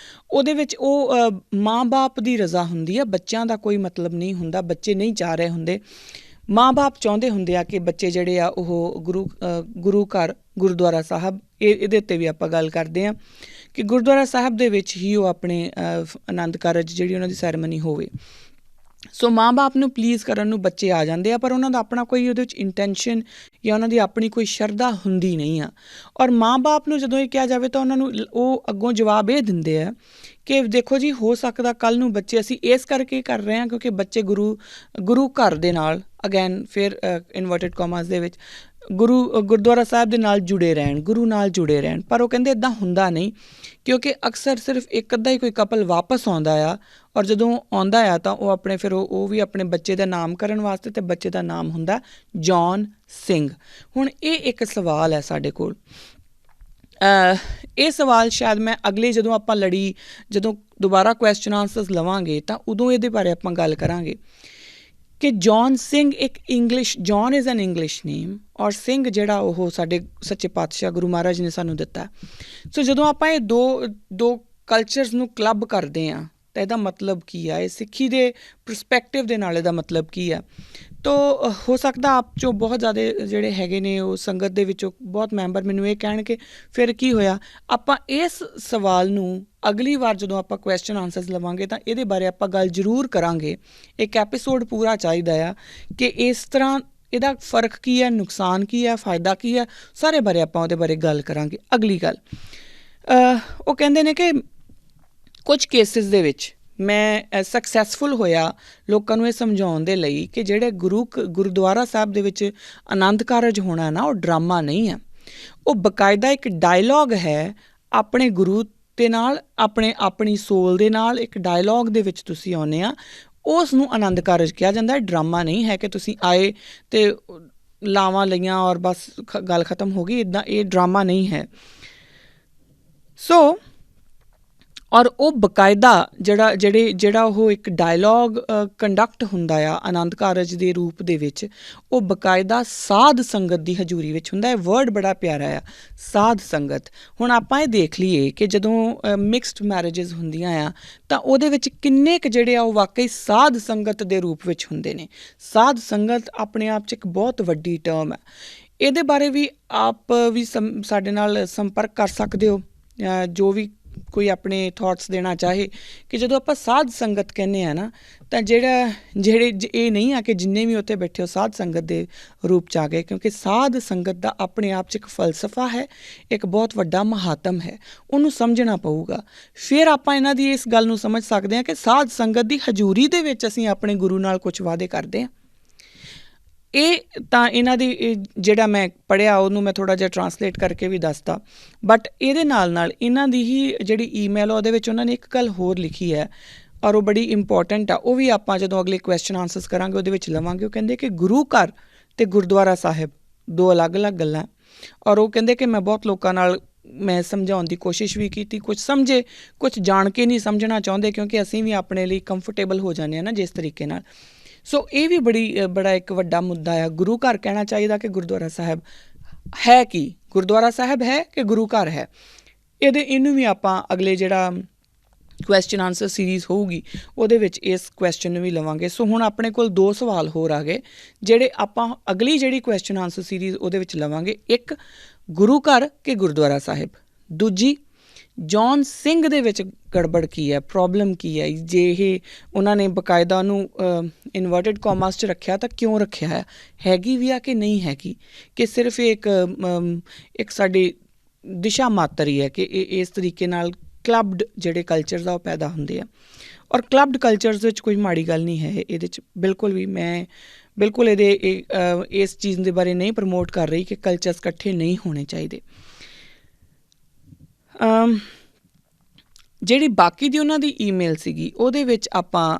ਉਹਦੇ ਵਿੱਚ ਉਹ ਮਾਂ ਬਾਪ ਦੀ ਰਜ਼ਾ ਹੁੰਦੀ ਆ, ਬੱਚਿਆਂ ਦਾ ਕੋਈ ਮਤਲਬ ਨਹੀਂ ਹੁੰਦਾ, ਬੱਚੇ ਨਹੀਂ ਚਾਹ ਰਹੇ ਹੁੰਦੇ, ਮਾਂ ਬਾਪ ਚਾਹੁੰਦੇ ਹੁੰਦੇ ਆ ਕਿ ਬੱਚੇ ਜਿਹੜੇ ਆ ਉਹ ਗੁਰੂ ਘਰ ਗੁਰਦੁਆਰਾ ਸਾਹਿਬ, ਇਹਦੇ ਉੱਤੇ ਵੀ ਆਪਾਂ ਗੱਲ ਕਰਦੇ ਹਾਂ ਕਿ ਗੁਰਦੁਆਰਾ ਸਾਹਿਬ ਦੇ ਵਿੱਚ ਹੀ ਉਹ ਆਪਣੇ ਆਨੰਦ ਕਾਰਜ ਜਿਹੜੀ ਉਹਨਾਂ ਦੀ ਸੈਰੇਮਨੀ ਹੋਵੇ। ਸੋ ਮਾਂ ਬਾਪ ਨੂੰ ਪਲੀਜ਼ ਕਰਨ ਨੂੰ ਬੱਚੇ ਆ ਜਾਂਦੇ ਆ, ਪਰ ਉਹਨਾਂ ਦਾ ਆਪਣਾ ਕੋਈ ਉਹਦੇ ਵਿੱਚ ਇੰਟੈਂਸ਼ਨ ਜਾਂ ਉਹਨਾਂ ਦੀ ਆਪਣੀ ਕੋਈ ਸ਼ਰਧਾ ਹੁੰਦੀ ਨਹੀਂ ਆ। ਔਰ ਮਾਂ ਬਾਪ ਨੂੰ ਜਦੋਂ ਇਹ ਕਿਹਾ ਜਾਵੇ ਤਾਂ ਉਹਨਾਂ ਨੂੰ ਉਹ ਅੱਗੋਂ ਜਵਾਬ ਇਹ ਦਿੰਦੇ ਆ ਕਿ ਦੇਖੋ ਜੀ, ਹੋ ਸਕਦਾ ਕੱਲ੍ਹ ਨੂੰ ਬੱਚੇ, ਅਸੀਂ ਇਸ ਕਰਕੇ ਕਰ ਰਹੇ ਹਾਂ ਕਿਉਂਕਿ ਬੱਚੇ ਗੁਰੂ ਘਰ ਦੇ ਨਾਲ, ਅਗੈਨ ਫਿਰ ਇਨਵਰਟਡ ਕਾਮਾਸ ਦੇ ਵਿੱਚ, ਗੁਰਦੁਆਰਾ ਸਾਹਿਬ ਦੇ ਨਾਲ ਜੁੜੇ ਰਹਿਣ, ਗੁਰੂ ਨਾਲ ਜੁੜੇ ਰਹਿਣ। ਪਰ ਉਹ ਕਹਿੰਦੇ ਇੱਦਾਂ ਹੁੰਦਾ ਨਹੀਂ, ਕਿਉਂਕਿ ਅਕਸਰ ਸਿਰਫ ਇੱਕ ਅੱਧਾ ਹੀ ਕੋਈ ਕਪਲ ਵਾਪਸ ਆਉਂਦਾ ਆ, ਔਰ ਜਦੋਂ ਆਉਂਦਾ ਆ ਤਾਂ ਉਹ ਆਪਣੇ ਫਿਰ ਉਹ ਵੀ ਆਪਣੇ ਬੱਚੇ ਦਾ ਨਾਮਕਰਨ ਵਾਸਤੇ, ਅਤੇ ਬੱਚੇ ਦਾ ਨਾਮ ਹੁੰਦਾ ਜੌਨ ਸਿੰਘ। ਹੁਣ ਇਹ ਇੱਕ ਸਵਾਲ ਹੈ ਸਾਡੇ ਕੋਲ, ਇਹ ਸਵਾਲ ਸ਼ਾਇਦ ਮੈਂ ਅਗਲੇ ਜਦੋਂ ਦੁਬਾਰਾ ਕੁਐਸਚਨ ਆਨਸਰਸ ਲਵਾਂਗੇ ਤਾਂ ਉਦੋਂ ਇਹਦੇ ਬਾਰੇ ਆਪਾਂ ਗੱਲ ਕਰਾਂਗੇ ਕਿ ਜੌਨ ਸਿੰਘ ਇੱਕ ਜੌਨ ਇਜ਼ ਐਨ ਇੰਗਲਿਸ਼ ਨੇਮ, ਔਰ ਸਿੰਘ ਜਿਹੜਾ ਉਹ ਸਾਡੇ ਸੱਚੇ ਪਾਤਸ਼ਾਹ ਗੁਰੂ ਮਹਾਰਾਜ ਨੇ ਸਾਨੂੰ ਦਿੱਤਾ। ਸੋ ਜਦੋਂ ਆਪਾਂ ਇਹ ਦੋ ਕਲਚਰਸ ਨੂੰ ਕਲੱਬ ਕਰਦੇ ਹਾਂ ਤਾਂ ਇਹਦਾ ਮਤਲਬ ਕੀ ਆ, ਇਹ ਸਿੱਖੀ ਦੇ ਪਰਸਪੈਕਟਿਵ ਦੇ ਨਾਲ ਇਹਦਾ ਮਤਲਬ ਕੀ ਆ। ਤੋ ਹੋ ਸਕਦਾ ਆਪ 'ਚੋਂ ਬਹੁਤ ਜ਼ਿਆਦਾ ਜਿਹੜੇ ਹੈਗੇ ਨੇ ਉਹ ਸੰਗਤ ਦੇ ਵਿੱਚੋਂ ਬਹੁਤ ਮੈਂਬਰ ਮੈਨੂੰ ਇਹ ਕਹਿਣਗੇ ਫਿਰ ਕੀ ਹੋਇਆ। ਆਪਾਂ ਇਸ ਸਵਾਲ ਨੂੰ ਅਗਲੀ ਵਾਰ ਜਦੋਂ ਆਪਾਂ ਕੁਐਸਚਨ ਆਨਸਰਸ ਲਵਾਂਗੇ ਤਾਂ ਇਹਦੇ ਬਾਰੇ ਆਪਾਂ ਗੱਲ ਜ਼ਰੂਰ ਕਰਾਂਗੇ। ਇੱਕ ਐਪੀਸੋਡ ਪੂਰਾ ਚਾਹੀਦਾ ਆ ਕਿ ਇਸ ਤਰ੍ਹਾਂ ਇਹਦਾ ਫ਼ਰਕ ਕੀ ਹੈ, ਨੁਕਸਾਨ ਕੀ ਹੈ, ਫਾਇਦਾ ਕੀ ਹੈ, ਸਾਰੇ ਬਾਰੇ ਆਪਾਂ ਉਹਦੇ ਬਾਰੇ ਗੱਲ ਕਰਾਂਗੇ। ਅਗਲੀ ਗੱਲ, ਉਹ ਕਹਿੰਦੇ ਨੇ ਕਿ ਕੁਝ ਕੇਸਿਸ ਦੇ ਵਿੱਚ ਮੈਂ ਸਕਸੈਸਫੁਲ ਹੋਇਆ ਲੋਕਾਂ ਨੂੰ ਇਹ ਸਮਝਾਉਣ ਦੇ ਲਈ ਕਿ ਜਿਹੜੇ ਗੁਰਦੁਆਰਾ ਸਾਹਿਬ ਦੇ ਵਿੱਚ ਆਨੰਦ ਕਾਰਜ ਹੋਣਾ ਨਾ, ਉਹ ਡਰਾਮਾ ਨਹੀਂ ਹੈ, ਉਹ ਬਕਾਇਦਾ ਇੱਕ ਡਾਇਲੋਗ ਹੈ ਆਪਣੇ ਗੁਰੂ ਦੇ ਨਾਲ, ਆਪਣੀ ਸੋਲ ਦੇ ਨਾਲ ਇੱਕ ਡਾਇਲੋਗ ਦੇ ਵਿੱਚ ਤੁਸੀਂ ਆਉਂਦੇ ਆ, ਉਸ ਨੂੰ ਆਨੰਦ ਕਾਰਜ ਕਿਹਾ ਜਾਂਦਾ। ਡਰਾਮਾ ਨਹੀਂ ਹੈ ਕਿ ਤੁਸੀਂ ਆਏ ਅਤੇ ਲਾਵਾਂ ਲਈਆਂ ਔਰ ਬਸ ਗੱਲ ਖਤਮ ਹੋ ਗਈ, ਇੱਦਾਂ ਇਹ ਡਰਾਮਾ ਨਹੀਂ ਹੈ। ਸੋ ਔਰ ਉਹ ਬਕਾਇਦਾ ਜਿਹੜਾ ਉਹ ਇੱਕ ਡਾਇਲੋਗ ਕੰਡਕਟ ਹੁੰਦਾ ਆ ਆਨੰਦ ਕਾਰਜ ਦੇ ਰੂਪ ਦੇ ਵਿੱਚ, ਉਹ ਬਕਾਇਦਾ ਸਾਧ ਸੰਗਤ ਦੀ ਹਜ਼ੂਰੀ ਵਿੱਚ ਹੁੰਦਾ ਹੈ। ਵਰਡ ਬੜਾ ਪਿਆਰਾ ਆ, ਸਾਧ ਸੰਗਤ। ਹੁਣ ਆਪਾਂ ਇਹ ਦੇਖ ਲਈਏ ਕਿ ਜਦੋਂ ਮਿਕਸਡ ਮੈਰਿਜਸ ਹੁੰਦੀਆਂ ਆ ਤਾਂ ਉਹਦੇ ਵਿੱਚ ਕਿੰਨੇ ਕੁ ਜਿਹੜੇ ਆ ਉਹ ਵਾਕਈ ਸਾਧ ਸੰਗਤ ਦੇ ਰੂਪ ਵਿੱਚ ਹੁੰਦੇ ਨੇ। ਸਾਧ ਸੰਗਤ ਆਪਣੇ ਆਪ 'ਚ ਇੱਕ ਬਹੁਤ ਵੱਡੀ ਟਰਮ ਹੈ। ਇਹਦੇ ਬਾਰੇ ਵੀ ਆਪ ਵੀ ਸਾਡੇ ਨਾਲ ਸੰਪਰਕ ਕਰ ਸਕਦੇ ਹੋ, ਜੋ ਵੀ ਕੋਈ ਆਪਣੇ ਥੋਟਸ ਦੇਣਾ ਚਾਹੇ ਕਿ ਜਦੋਂ ਆਪਾਂ ਸਾਧ ਸੰਗਤ ਕਹਿੰਦੇ ਆ ਨਾ, ਤਾਂ ਜਿਹੜੇ ਇਹ ਨਹੀਂ ਆ ਕਿ ਜਿੰਨੇ ਵੀ ਉੱਥੇ ਬੈਠੇ ਹੋ ਸਾਧ ਸੰਗਤ ਦੇ ਰੂਪ 'ਚ ਆ ਗਏ, ਕਿਉਂਕਿ ਸਾਧ ਸੰਗਤ ਦਾ ਆਪਣੇ ਆਪ 'ਚ ਇੱਕ ਫਲਸਫਾ ਹੈ, ਇੱਕ ਬਹੁਤ ਵੱਡਾ ਮਹਾਤਮ ਹੈ, ਉਹਨੂੰ ਸਮਝਣਾ ਪਊਗਾ। ਫਿਰ ਆਪਾਂ ਇਹਨਾਂ ਦੀ ਇਸ ਗੱਲ ਨੂੰ ਸਮਝ ਸਕਦੇ ਹਾਂ ਕਿ ਸਾਧ ਸੰਗਤ ਦੀ ਹਜ਼ੂਰੀ ਦੇ ਵਿੱਚ ਅਸੀਂ ਆਪਣੇ ਗੁਰੂ ਨਾਲ ਕੁਝ ਵਾਅਦੇ ਕਰਦੇ ਹਾਂ। ਇਹ ਤਾਂ ਇਹਨਾਂ ਦੀ ਜਿਹੜਾ ਮੈਂ ਪੜ੍ਹਿਆ ਉਹਨੂੰ ਮੈਂ ਥੋੜ੍ਹਾ ਜਿਹਾ ਟਰਾਂਸਲੇਟ ਕਰਕੇ ਵੀ ਦੱਸਦਾ, ਬਟ ਇਹਦੇ ਨਾਲ ਇਹਨਾਂ ਦੀ ਹੀ ਜਿਹੜੀ ਈਮੇਲ ਆ ਉਹਦੇ ਵਿੱਚ ਉਹਨਾਂ ਨੇ ਇੱਕ ਗੱਲ ਹੋਰ ਲਿਖੀ ਹੈ, ਔਰ ਉਹ ਬੜੀ ਇੰਪੋਰਟੈਂਟ ਆ। ਉਹ ਵੀ ਆਪਾਂ ਜਦੋਂ ਅਗਲੇ ਕੁਐਸਚਨ ਆਨਸਰਸ ਕਰਾਂਗੇ ਉਹਦੇ ਵਿੱਚ ਲਵਾਂਗੇ। ਉਹ ਕਹਿੰਦੇ ਕਿ ਗੁਰੂ ਘਰ ਅਤੇ ਗੁਰਦੁਆਰਾ ਸਾਹਿਬ ਦੋ ਅਲੱਗ-ਅਲੱਗ ਗੱਲਾਂ, ਔਰ ਉਹ ਕਹਿੰਦੇ ਕਿ ਮੈਂ ਬਹੁਤ ਲੋਕਾਂ ਨਾਲ ਮੈਂ ਸਮਝਾਉਣ ਦੀ ਕੋਸ਼ਿਸ਼ ਵੀ ਕੀਤੀ, ਕੁਝ ਸਮਝੇ, ਕੁਝ ਜਾਣ ਕੇ ਨਹੀਂ ਸਮਝਣਾ ਚਾਹੁੰਦੇ, ਕਿਉਂਕਿ ਅਸੀਂ ਵੀ ਆਪਣੇ ਲਈ ਕੰਫਰਟੇਬਲ ਹੋ ਜਾਂਦੇ ਹਾਂ ਨਾ ਜਿਸ ਤਰੀਕੇ ਨਾਲ। ਸੋ ਇਹ ਵੀ ਬੜਾ ਇੱਕ ਵੱਡਾ ਮੁੱਦਾ ਆ। ਗੁਰੂ ਘਰ ਕਹਿਣਾ ਚਾਹੀਦਾ ਕਿ ਗੁਰਦੁਆਰਾ ਸਾਹਿਬ ਹੈ ਕੀ, ਗੁਰਦੁਆਰਾ ਸਾਹਿਬ ਹੈ ਕਿ ਗੁਰੂ ਘਰ ਹੈ। ਇਹਨੂੰ ਵੀ ਆਪਾਂ ਅਗਲੇ ਜਿਹੜਾ ਕੁਐਸਚਨ ਆਨਸਰ ਸੀਰੀਜ਼ ਹੋਊਗੀ ਉਹਦੇ ਵਿੱਚ ਇਸ ਕੁਐਸਚਨ ਨੂੰ ਵੀ ਲਵਾਂਗੇ। ਸੋ ਹੁਣ ਆਪਣੇ ਕੋਲ 2 ਸਵਾਲ ਹੋਰ ਆ ਗਏ ਜਿਹੜੇ ਆਪਾਂ ਅਗਲੀ ਜਿਹੜੀ ਕੁਐਸਚਨ ਆਨਸਰ ਸੀਰੀਜ਼ ਉਹਦੇ ਵਿੱਚ ਲਵਾਂਗੇ। ਇੱਕ, ਗੁਰੂ ਘਰ ਕਿ ਗੁਰਦੁਆਰਾ ਸਾਹਿਬ। ਦੂਜੀ, ਜੌਨ ਸਿੰਘ ਦੇ ਵਿੱਚ ਗੜਬੜ ਕੀ ਹੈ, ਪ੍ਰੋਬਲਮ ਕੀ ਹੈ, ਜੇ ਇਹ ਉਹਨਾਂ ਨੇ ਬਕਾਇਦਾ ਉਹਨੂੰ ਇਨਵਰਟਡ ਕਾਮਾਸ 'ਚ ਰੱਖਿਆ ਤਾਂ ਕਿਉਂ ਰੱਖਿਆ ਹੈ, ਹੈਗੀ ਵੀ ਆ ਕਿ ਨਹੀਂ ਹੈਗੀ, ਕਿ ਸਿਰਫ ਇਹ ਇੱਕ ਸਾਡੀ ਦਿਸ਼ਾ ਮਾਤਰ ਹੀ ਹੈ ਕਿ ਇਹ ਇਸ ਤਰੀਕੇ ਨਾਲ ਕਲੱਬਡ ਜਿਹੜੇ ਕਲਚਰਸ ਆ ਉਹ ਪੈਦਾ ਹੁੰਦੇ ਆ। ਔਰ ਕਲੱਬਡ ਕਲਚਰਸ ਵਿੱਚ ਕੋਈ ਮਾੜੀ ਗੱਲ ਨਹੀਂ ਹੈ ਇਹਦੇ 'ਚ, ਬਿਲਕੁਲ ਵੀ। ਮੈਂ ਬਿਲਕੁਲ ਇਸ ਚੀਜ਼ ਦੇ ਬਾਰੇ ਨਹੀਂ ਪ੍ਰਮੋਟ ਕਰ ਰਹੀ ਕਿ ਕਲਚਰਸ ਇਕੱਠੇ ਨਹੀਂ ਹੋਣੇ ਚਾਹੀਦੇ। ਜਿਹੜੀ ਬਾਕੀ ਦੀ ਉਹਨਾਂ ਦੀ ਈਮੇਲ ਸੀਗੀ ਉਹਦੇ ਵਿੱਚ ਆਪਾਂ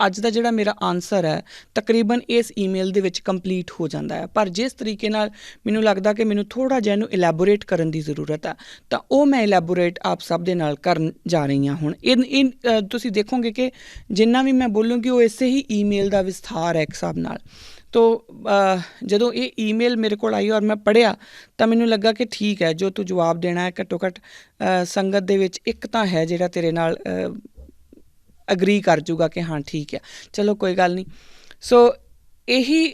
ਅੱਜ ਦਾ ਜਿਹੜਾ ਮੇਰਾ ਆਨਸਰ ਹੈ ਤਕਰੀਬਨ ਇਸ ਈਮੇਲ ਦੇ ਵਿੱਚ ਕੰਪਲੀਟ ਹੋ ਜਾਂਦਾ ਹੈ। ਪਰ ਜਿਸ ਤਰੀਕੇ ਨਾਲ ਮੈਨੂੰ ਲੱਗਦਾ ਕਿ ਮੈਨੂੰ ਥੋੜ੍ਹਾ ਜਿਹਾ ਇਹਨੂੰ ਇਲੈਬੋਰੇਟ ਕਰਨ ਦੀ ਜ਼ਰੂਰਤ ਹੈ, ਤਾਂ ਉਹ ਮੈਂ ਇਲੈਬੋਰੇਟ ਆਪ ਸਭ ਦੇ ਨਾਲ ਕਰਨ ਜਾ ਰਹੀ ਹਾਂ। ਹੁਣ ਤੁਸੀਂ ਦੇਖੋਗੇ ਕਿ ਜਿੰਨਾ ਵੀ ਮੈਂ ਬੋਲੂੰਗੀ ਉਹ ਇਸੇ ਹੀ ਈਮੇਲ ਦਾ ਵਿਸਥਾਰ ਹੈ ਇੱਕ ਹਿਸਾਬ ਨਾਲ। ਤੋ ਜਦੋਂ ਇਹ ਈਮੇਲ ਮੇਰੇ ਕੋਲ ਆਈ ਔਰ ਮੈਂ ਪੜ੍ਹਿਆ ਤਾਂ ਮੈਨੂੰ ਲੱਗਾ ਕਿ ਠੀਕ ਹੈ, ਜੋ ਤੂੰ ਜਵਾਬ ਦੇਣਾ ਹੈ ਘੱਟੋ ਘੱਟ ਸੰਗਤ ਦੇ ਵਿੱਚ ਇੱਕ ਤਾਂ ਹੈ ਜਿਹੜਾ ਤੇਰੇ ਨਾਲ ਅਗਰੀ ਕਰ ਜੂਗਾ ਕਿ ਹਾਂ ਠੀਕ ਹੈ, ਚਲੋ ਕੋਈ ਗੱਲ ਨਹੀਂ। ਸੋ ਇਹੀ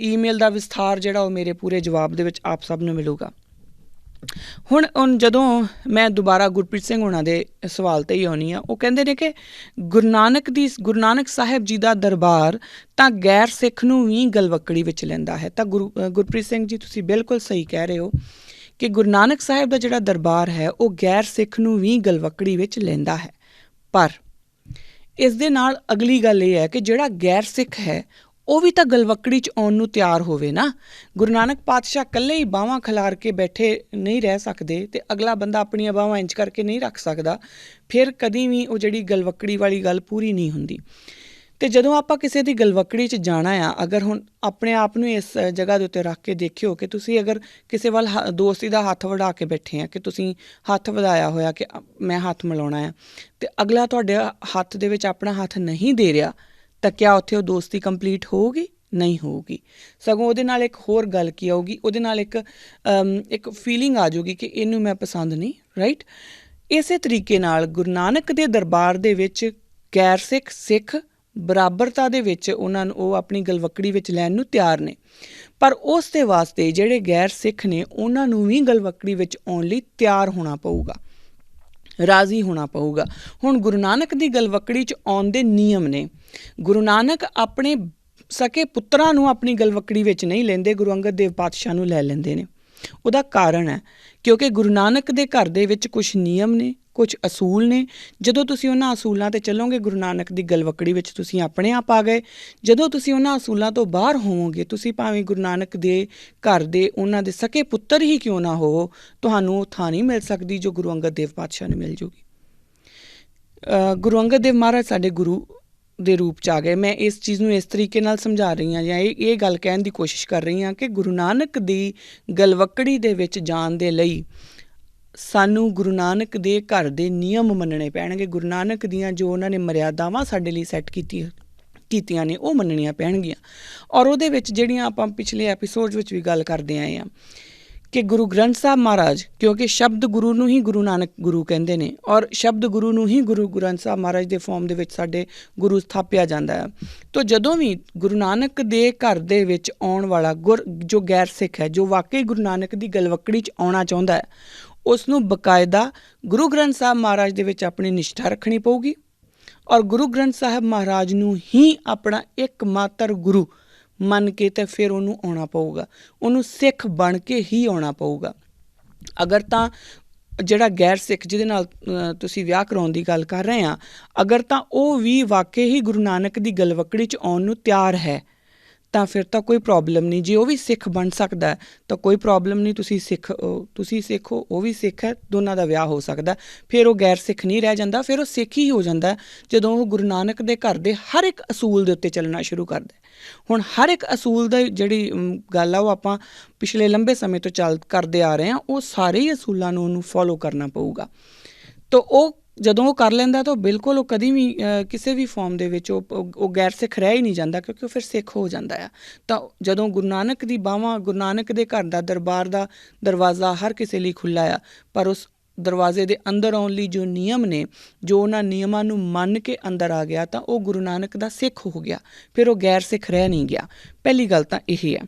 ਈਮੇਲ ਦਾ ਵਿਸਥਾਰ ਜਿਹੜਾ ਉਹ ਮੇਰੇ ਪੂਰੇ ਜਵਾਬ ਦੇ ਵਿੱਚ ਆਪ ਸਭ ਨੂੰ ਮਿਲੂਗਾ। ਹੁਣ ਜਦੋਂ ਮੈਂ ਦੁਬਾਰਾ ਗੁਰਪ੍ਰੀਤ ਸਿੰਘ ਹੋਣਾ ਦੇ ਸਵਾਲ 'ਤੇ ਹੀ ਆਉਂਦੀ ਹਾਂ, ਉਹ ਕਹਿੰਦੇ ਨੇ ਕਿ ਗੁਰੂ ਨਾਨਕ ਸਾਹਿਬ ਜੀ ਦਾ ਦਰਬਾਰ ਤਾਂ ਗੈਰ ਸਿੱਖ ਨੂੰ ਵੀ ਗਲਵੱਕੜੀ ਵਿੱਚ ਲੈਂਦਾ ਹੈ। ਤਾਂ ਗੁਰਪ੍ਰੀਤ ਸਿੰਘ ਜੀ, ਤੁਸੀਂ ਬਿਲਕੁਲ ਸਹੀ ਕਹਿ ਰਹੇ ਹੋ ਕਿ ਗੁਰੂ ਨਾਨਕ ਸਾਹਿਬ ਦਾ ਜਿਹੜਾ ਦਰਬਾਰ ਹੈ ਉਹ ਗੈਰ ਸਿੱਖ ਨੂੰ ਵੀ ਗਲਵੱਕੜੀ ਵਿੱਚ ਲੈਂਦਾ ਹੈ। ਪਰ ਇਸ ਦੇ ਨਾਲ ਅਗਲੀ ਗੱਲ ਇਹ ਹੈ ਕਿ ਜਿਹੜਾ ਗੈਰ ਸਿੱਖ ਹੈ ਉਹ ਵੀ ਤਾਂ ਗਲਵੱਕੜੀ 'ਚ ਆਉਣ ਨੂੰ ਤਿਆਰ ਹੋਵੇ ਨਾ। ਗੁਰੂ ਨਾਨਕ ਪਾਤਸ਼ਾਹ ਇਕੱਲੇ ਹੀ ਬਾਹਾਂ ਖਿਲਾਰ ਕੇ ਬੈਠੇ ਨਹੀਂ ਰਹਿ ਸਕਦੇ ਅਤੇ ਅਗਲਾ ਬੰਦਾ ਆਪਣੀਆਂ ਬਾਹਾਂ ਇੰਚ ਕਰਕੇ ਨਹੀਂ ਰੱਖ ਸਕਦਾ, ਫਿਰ ਕਦੀ ਵੀ ਉਹ ਜਿਹੜੀ ਗਲਵੱਕੜੀ ਵਾਲੀ ਗੱਲ ਪੂਰੀ ਨਹੀਂ ਹੁੰਦੀ। ਅਤੇ ਜਦੋਂ ਆਪਾਂ ਕਿਸੇ ਦੀ ਗਲਵੱਕੜੀ 'ਚ ਜਾਣਾ ਆ, ਅਗਰ ਹੁਣ ਆਪਣੇ ਆਪ ਨੂੰ ਇਸ ਜਗ੍ਹਾ ਦੇ ਉੱਤੇ ਰੱਖ ਕੇ ਦੇਖਿਓ ਕਿ ਤੁਸੀਂ ਅਗਰ ਕਿਸੇ ਵੱਲ ਦੋਸਤੀ ਦਾ ਹੱਥ ਵਧਾ ਕੇ ਬੈਠੇ ਆ, ਕਿ ਤੁਸੀਂ ਹੱਥ ਵਧਾਇਆ ਹੋਇਆ ਕਿ ਮੈਂ ਹੱਥ ਮਿਲਾਉਣਾ ਆ, ਅਤੇ ਅਗਲਾ ਤੁਹਾਡੇ ਹੱਥ ਦੇ ਵਿੱਚ ਆਪਣਾ ਹੱਥ ਨਹੀਂ ਦੇ ਰਿਹਾ, ਤਾਂ ਕਿਆ ਉੱਥੇ ਉਹ ਦੋਸਤੀ ਕੰਪਲੀਟ ਹੋਊਗੀ? ਨਹੀਂ ਹੋਊਗੀ। ਸਗੋਂ ਉਹਦੇ ਨਾਲ ਇੱਕ ਹੋਰ ਗੱਲ ਕੀ ਆਊਗੀ, ਉਹਦੇ ਨਾਲ ਇੱਕ ਫੀਲਿੰਗ ਆ ਜਾਊਗੀ ਕਿ ਇਹਨੂੰ ਮੈਂ ਪਸੰਦ ਨਹੀਂ, ਰਾਈਟ। ਇਸੇ ਤਰੀਕੇ ਨਾਲ ਗੁਰੂ ਨਾਨਕ ਦੇ ਦਰਬਾਰ ਦੇ ਵਿੱਚ ਗੈਰ ਸਿੱਖ ਸਿੱਖ ਬਰਾਬਰਤਾ ਦੇ ਵਿੱਚ ਉਹਨਾਂ ਨੂੰ ਉਹ ਆਪਣੀ ਗਲਵੱਕੜੀ ਵਿੱਚ ਲੈਣ ਨੂੰ ਤਿਆਰ ਨੇ, ਪਰ ਉਸ ਦੇ ਵਾਸਤੇ ਜਿਹੜੇ ਗੈਰ ਸਿੱਖ ਨੇ ਉਹਨਾਂ ਨੂੰ ਵੀ ਗਲਵੱਕੜੀ ਵਿੱਚ ਆਉਣ ਲਈ ਤਿਆਰ ਹੋਣਾ ਪਊਗਾ, ਰਾਜ਼ੀ ਹੋਣਾ ਪਊਗਾ। ਹੁਣ ਗੁਰੂ ਨਾਨਕ ਦੀ ਗਲਵੱਕੜੀ 'ਚ ਆਉਣ ਦੇ ਨਿਯਮ ਨੇ। ਗੁਰੂ ਨਾਨਕ ਆਪਣੇ ਸਕੇ ਪੁੱਤਰਾਂ ਨੂੰ ਆਪਣੀ ਗਲਵੱਕੜੀ ਵਿੱਚ ਨਹੀਂ ਲੈਂਦੇ, ਗੁਰੂ ਅੰਗਦ ਦੇਵ ਪਾਤਸ਼ਾਹ ਨੂੰ ਲੈ ਲੈਂਦੇ ਨੇ। ਉਹਦਾ ਕਾਰਨ ਹੈ ਕਿਉਂਕਿ ਗੁਰੂ ਨਾਨਕ ਦੇ ਘਰ ਦੇ ਵਿੱਚ ਕੁਛ ਨਿਯਮ ਨੇ, ਕੁਛ ਅਸੂਲ ਨੇ। ਜਦੋਂ ਤੁਸੀਂ ਉਹਨਾਂ ਅਸੂਲਾਂ 'ਤੇ ਚੱਲੋਗੇ, ਗੁਰੂ ਨਾਨਕ ਦੀ ਗਲਵੱਕੜੀ ਵਿੱਚ ਤੁਸੀਂ ਆਪਣੇ ਆਪ ਆ ਗਏ। ਜਦੋਂ ਤੁਸੀਂ ਉਹਨਾਂ ਅਸੂਲਾਂ ਤੋਂ ਬਾਹਰ ਹੋਵੋਗੇ, ਤੁਸੀਂ ਭਾਵੇਂ ਗੁਰੂ ਨਾਨਕ ਦੇ ਘਰ ਦੇ ਉਹਨਾਂ ਦੇ ਸਕੇ ਪੁੱਤਰ ਹੀ ਕਿਉਂ ਨਾ ਹੋ, ਤੁਹਾਨੂੰ ਉਹ ਥਾਂ ਨਹੀਂ ਮਿਲ ਸਕਦੀ ਜੋ ਗੁਰੂ ਅੰਗਦ ਦੇਵ ਪਾਤਸ਼ਾਹ ਨੂੰ ਮਿਲ ਜੂਗੀ। ਗੁਰੂ ਅੰਗਦ ਦੇਵ ਮਹਾਰਾਜ ਸਾਡੇ ਗੁਰੂ ਦੇ ਰੂਪ 'ਚ ਆ ਗਏ। ਮੈਂ ਇਸ ਚੀਜ਼ ਨੂੰ ਇਸ ਤਰੀਕੇ ਨਾਲ ਸਮਝਾ ਰਹੀ ਹਾਂ ਜਾਂ ਇਹ ਗੱਲ ਕਹਿਣ ਦੀ ਕੋਸ਼ਿਸ਼ ਕਰ ਰਹੀ ਹਾਂ ਕਿ ਗੁਰੂ ਨਾਨਕ ਦੀ ਗਲਵੱਕੜੀ ਦੇ ਵਿੱਚ ਜਾਣ ਦੇ ਲਈ ਸਾਨੂੰ ਗੁਰੂ ਨਾਨਕ ਦੇ ਘਰ ਦੇ ਨਿਯਮ ਮੰਨਣੇ ਪੈਣਗੇ। ਗੁਰੂ ਨਾਨਕ ਦੀਆਂ ਜੋ ਉਹਨਾਂ ਨੇ ਮਰਿਆਦਾਵਾਂ ਸਾਡੇ ਲਈ ਸੈੱਟ ਕੀਤੀਆਂ ਨੇ ਉਹ ਮੰਨਣੀਆਂ ਪੈਣਗੀਆਂ। ਔਰ ਉਹਦੇ ਵਿੱਚ ਜਿਹੜੀਆਂ ਆਪਾਂ ਪਿਛਲੇ ਐਪੀਸੋਡ ਵਿੱਚ ਵੀ ਗੱਲ ਕਰਦੇ ਆਏ ਹਾਂ ਕਿ ਗੁਰੂ ਗ੍ਰੰਥ ਸਾਹਿਬ ਮਹਾਰਾਜ, ਕਿਉਂਕਿ ਸ਼ਬਦ ਗੁਰੂ ਨੂੰ ਹੀ ਗੁਰੂ ਨਾਨਕ ਗੁਰੂ ਕਹਿੰਦੇ ਨੇ, ਔਰ ਸ਼ਬਦ ਗੁਰੂ ਨੂੰ ਹੀ ਗੁਰੂ ਗ੍ਰੰਥ ਸਾਹਿਬ ਮਹਾਰਾਜ ਦੇ ਫਾਰਮ ਦੇ ਵਿੱਚ ਸਾਡੇ ਗੁਰੂ ਸਥਾਪਿਆ ਜਾਂਦਾ ਹੈ। ਤਾਂ ਜਦੋਂ ਵੀ ਗੁਰੂ ਨਾਨਕ ਦੇ ਘਰ ਦੇ ਵਿੱਚ ਆਉਣ ਵਾਲਾ ਜੋ ਗੈਰ ਸਿੱਖ ਹੈ, ਜੋ ਵਾਕਈ ਗੁਰੂ ਨਾਨਕ ਦੀ ਗਲਵੱਕੜੀ 'ਚ ਆਉਣਾ ਚਾਹੁੰਦਾ ਹੈ, ਉਸ ਨੂੰ ਬਕਾਇਦਾ ਗੁਰੂ ਗ੍ਰੰਥ ਸਾਹਿਬ ਮਹਾਰਾਜ ਦੇ ਵਿੱਚ ਆਪਣੀ ਨਿਸ਼ਠਾ ਰੱਖਣੀ ਪਊਗੀ ਔਰ ਗੁਰੂ ਗ੍ਰੰਥ ਸਾਹਿਬ ਮਹਾਰਾਜ ਨੂੰ ਹੀ ਆਪਣਾ ਇੱਕਮਾਤਰ ਗੁਰੂ ਮੰਨ ਕੇ ਤੇ ਫਿਰ ਉਹਨੂੰ ਆਉਣਾ ਪਊਗਾ, ਉਹਨੂੰ ਸਿੱਖ ਬਣ ਕੇ ਹੀ ਆਉਣਾ ਪਊਗਾ। ਅਗਰ ਤਾਂ ਜਿਹੜਾ ਗੈਰ ਸਿੱਖ ਜਿਹਦੇ ਨਾਲ ਤੁਸੀਂ ਵਿਆਹ ਕਰਾਉਣ ਦੀ ਗੱਲ ਕਰ ਰਹੇ ਹਾਂ, ਅਗਰ ਤਾਂ ਉਹ ਵੀ ਵਾਕਈ ਹੀ ਗੁਰੂ ਨਾਨਕ ਦੀ ਗਲਵੱਕੜੀ 'ਚ ਆਉਣ ਨੂੰ ਤਿਆਰ ਹੈ ਤਾਂ ਫਿਰ ਤਾਂ ਕੋਈ ਪ੍ਰੋਬਲਮ ਨਹੀਂ। ਜੇ ਉਹ ਵੀ ਸਿੱਖ ਬਣ ਸਕਦਾ ਤਾਂ ਕੋਈ ਪ੍ਰੋਬਲਮ ਨਹੀਂ। ਤੁਸੀਂ ਸਿੱਖ ਹੋ, ਉਹ ਵੀ ਸਿੱਖ ਹੈ, ਦੋਨਾਂ ਦਾ ਵਿਆਹ ਹੋ ਸਕਦਾ। ਫਿਰ ਉਹ ਗੈਰ ਸਿੱਖ ਨਹੀਂ ਰਹਿ ਜਾਂਦਾ, ਫਿਰ ਉਹ ਸਿੱਖ ਹੀ ਹੋ ਜਾਂਦਾ ਜਦੋਂ ਉਹ ਗੁਰੂ ਨਾਨਕ ਦੇ ਘਰ ਦੇ ਹਰ ਇੱਕ ਅਸੂਲ ਦੇ ਉੱਤੇ ਚੱਲਣਾ ਸ਼ੁਰੂ ਕਰਦਾ। ਹੁਣ ਹਰ ਇੱਕ ਅਸੂਲ ਦਾ ਜਿਹੜੀ ਗੱਲ ਆ ਉਹ ਆਪਾਂ ਪਿਛਲੇ ਲੰਬੇ ਸਮੇਂ ਤੋਂ ਕਰਦੇ ਆ ਰਹੇ ਹਾਂ, ਉਹ ਸਾਰੇ ਹੀ ਅਸੂਲਾਂ ਨੂੰ ਉਹਨੂੰ ਫੋਲੋ ਕਰਨਾ ਪਊਗਾ। ਤਾਂ ਉਹ ਜਦੋਂ ਉਹ ਕਰ ਲੈਂਦਾ ਤਾਂ ਬਿਲਕੁਲ ਉਹ ਕਦੀ ਵੀ ਕਿਸੇ ਵੀ ਫਾਰਮ ਦੇ ਵਿੱਚ ਉਹ ਗੈਰ ਸਿੱਖ ਰਹਿ ਹੀ ਨਹੀਂ ਜਾਂਦਾ, ਕਿਉਂਕਿ ਉਹ ਫਿਰ ਸਿੱਖ ਹੋ ਜਾਂਦਾ ਆ। ਤਾਂ ਜਦੋਂ ਗੁਰੂ ਨਾਨਕ ਦੀ ਬਾਹਾਂ, ਗੁਰੂ ਨਾਨਕ ਦੇ ਘਰ ਦਾ ਦਰਬਾਰ ਦਾ ਦਰਵਾਜ਼ਾ ਹਰ ਕਿਸੇ ਲਈ ਖੁੱਲ੍ਹਾ ਆ, ਪਰ ਉਸ ਦਰਵਾਜ਼ੇ ਦੇ ਅੰਦਰ ਆਉਣ ਲਈ ਜੋ ਨਿਯਮ ਨੇ, ਜੋ ਉਹਨਾਂ ਨਿਯਮਾਂ ਨੂੰ ਮੰਨ ਕੇ ਅੰਦਰ ਆ ਗਿਆ ਤਾਂ ਉਹ ਗੁਰੂ ਨਾਨਕ ਦਾ ਸਿੱਖ ਹੋ ਗਿਆ, ਫਿਰ ਉਹ ਗੈਰ ਸਿੱਖ ਰਹਿ ਨਹੀਂ ਗਿਆ। ਪਹਿਲੀ ਗੱਲ ਤਾਂ ਇਹ ਹੈ।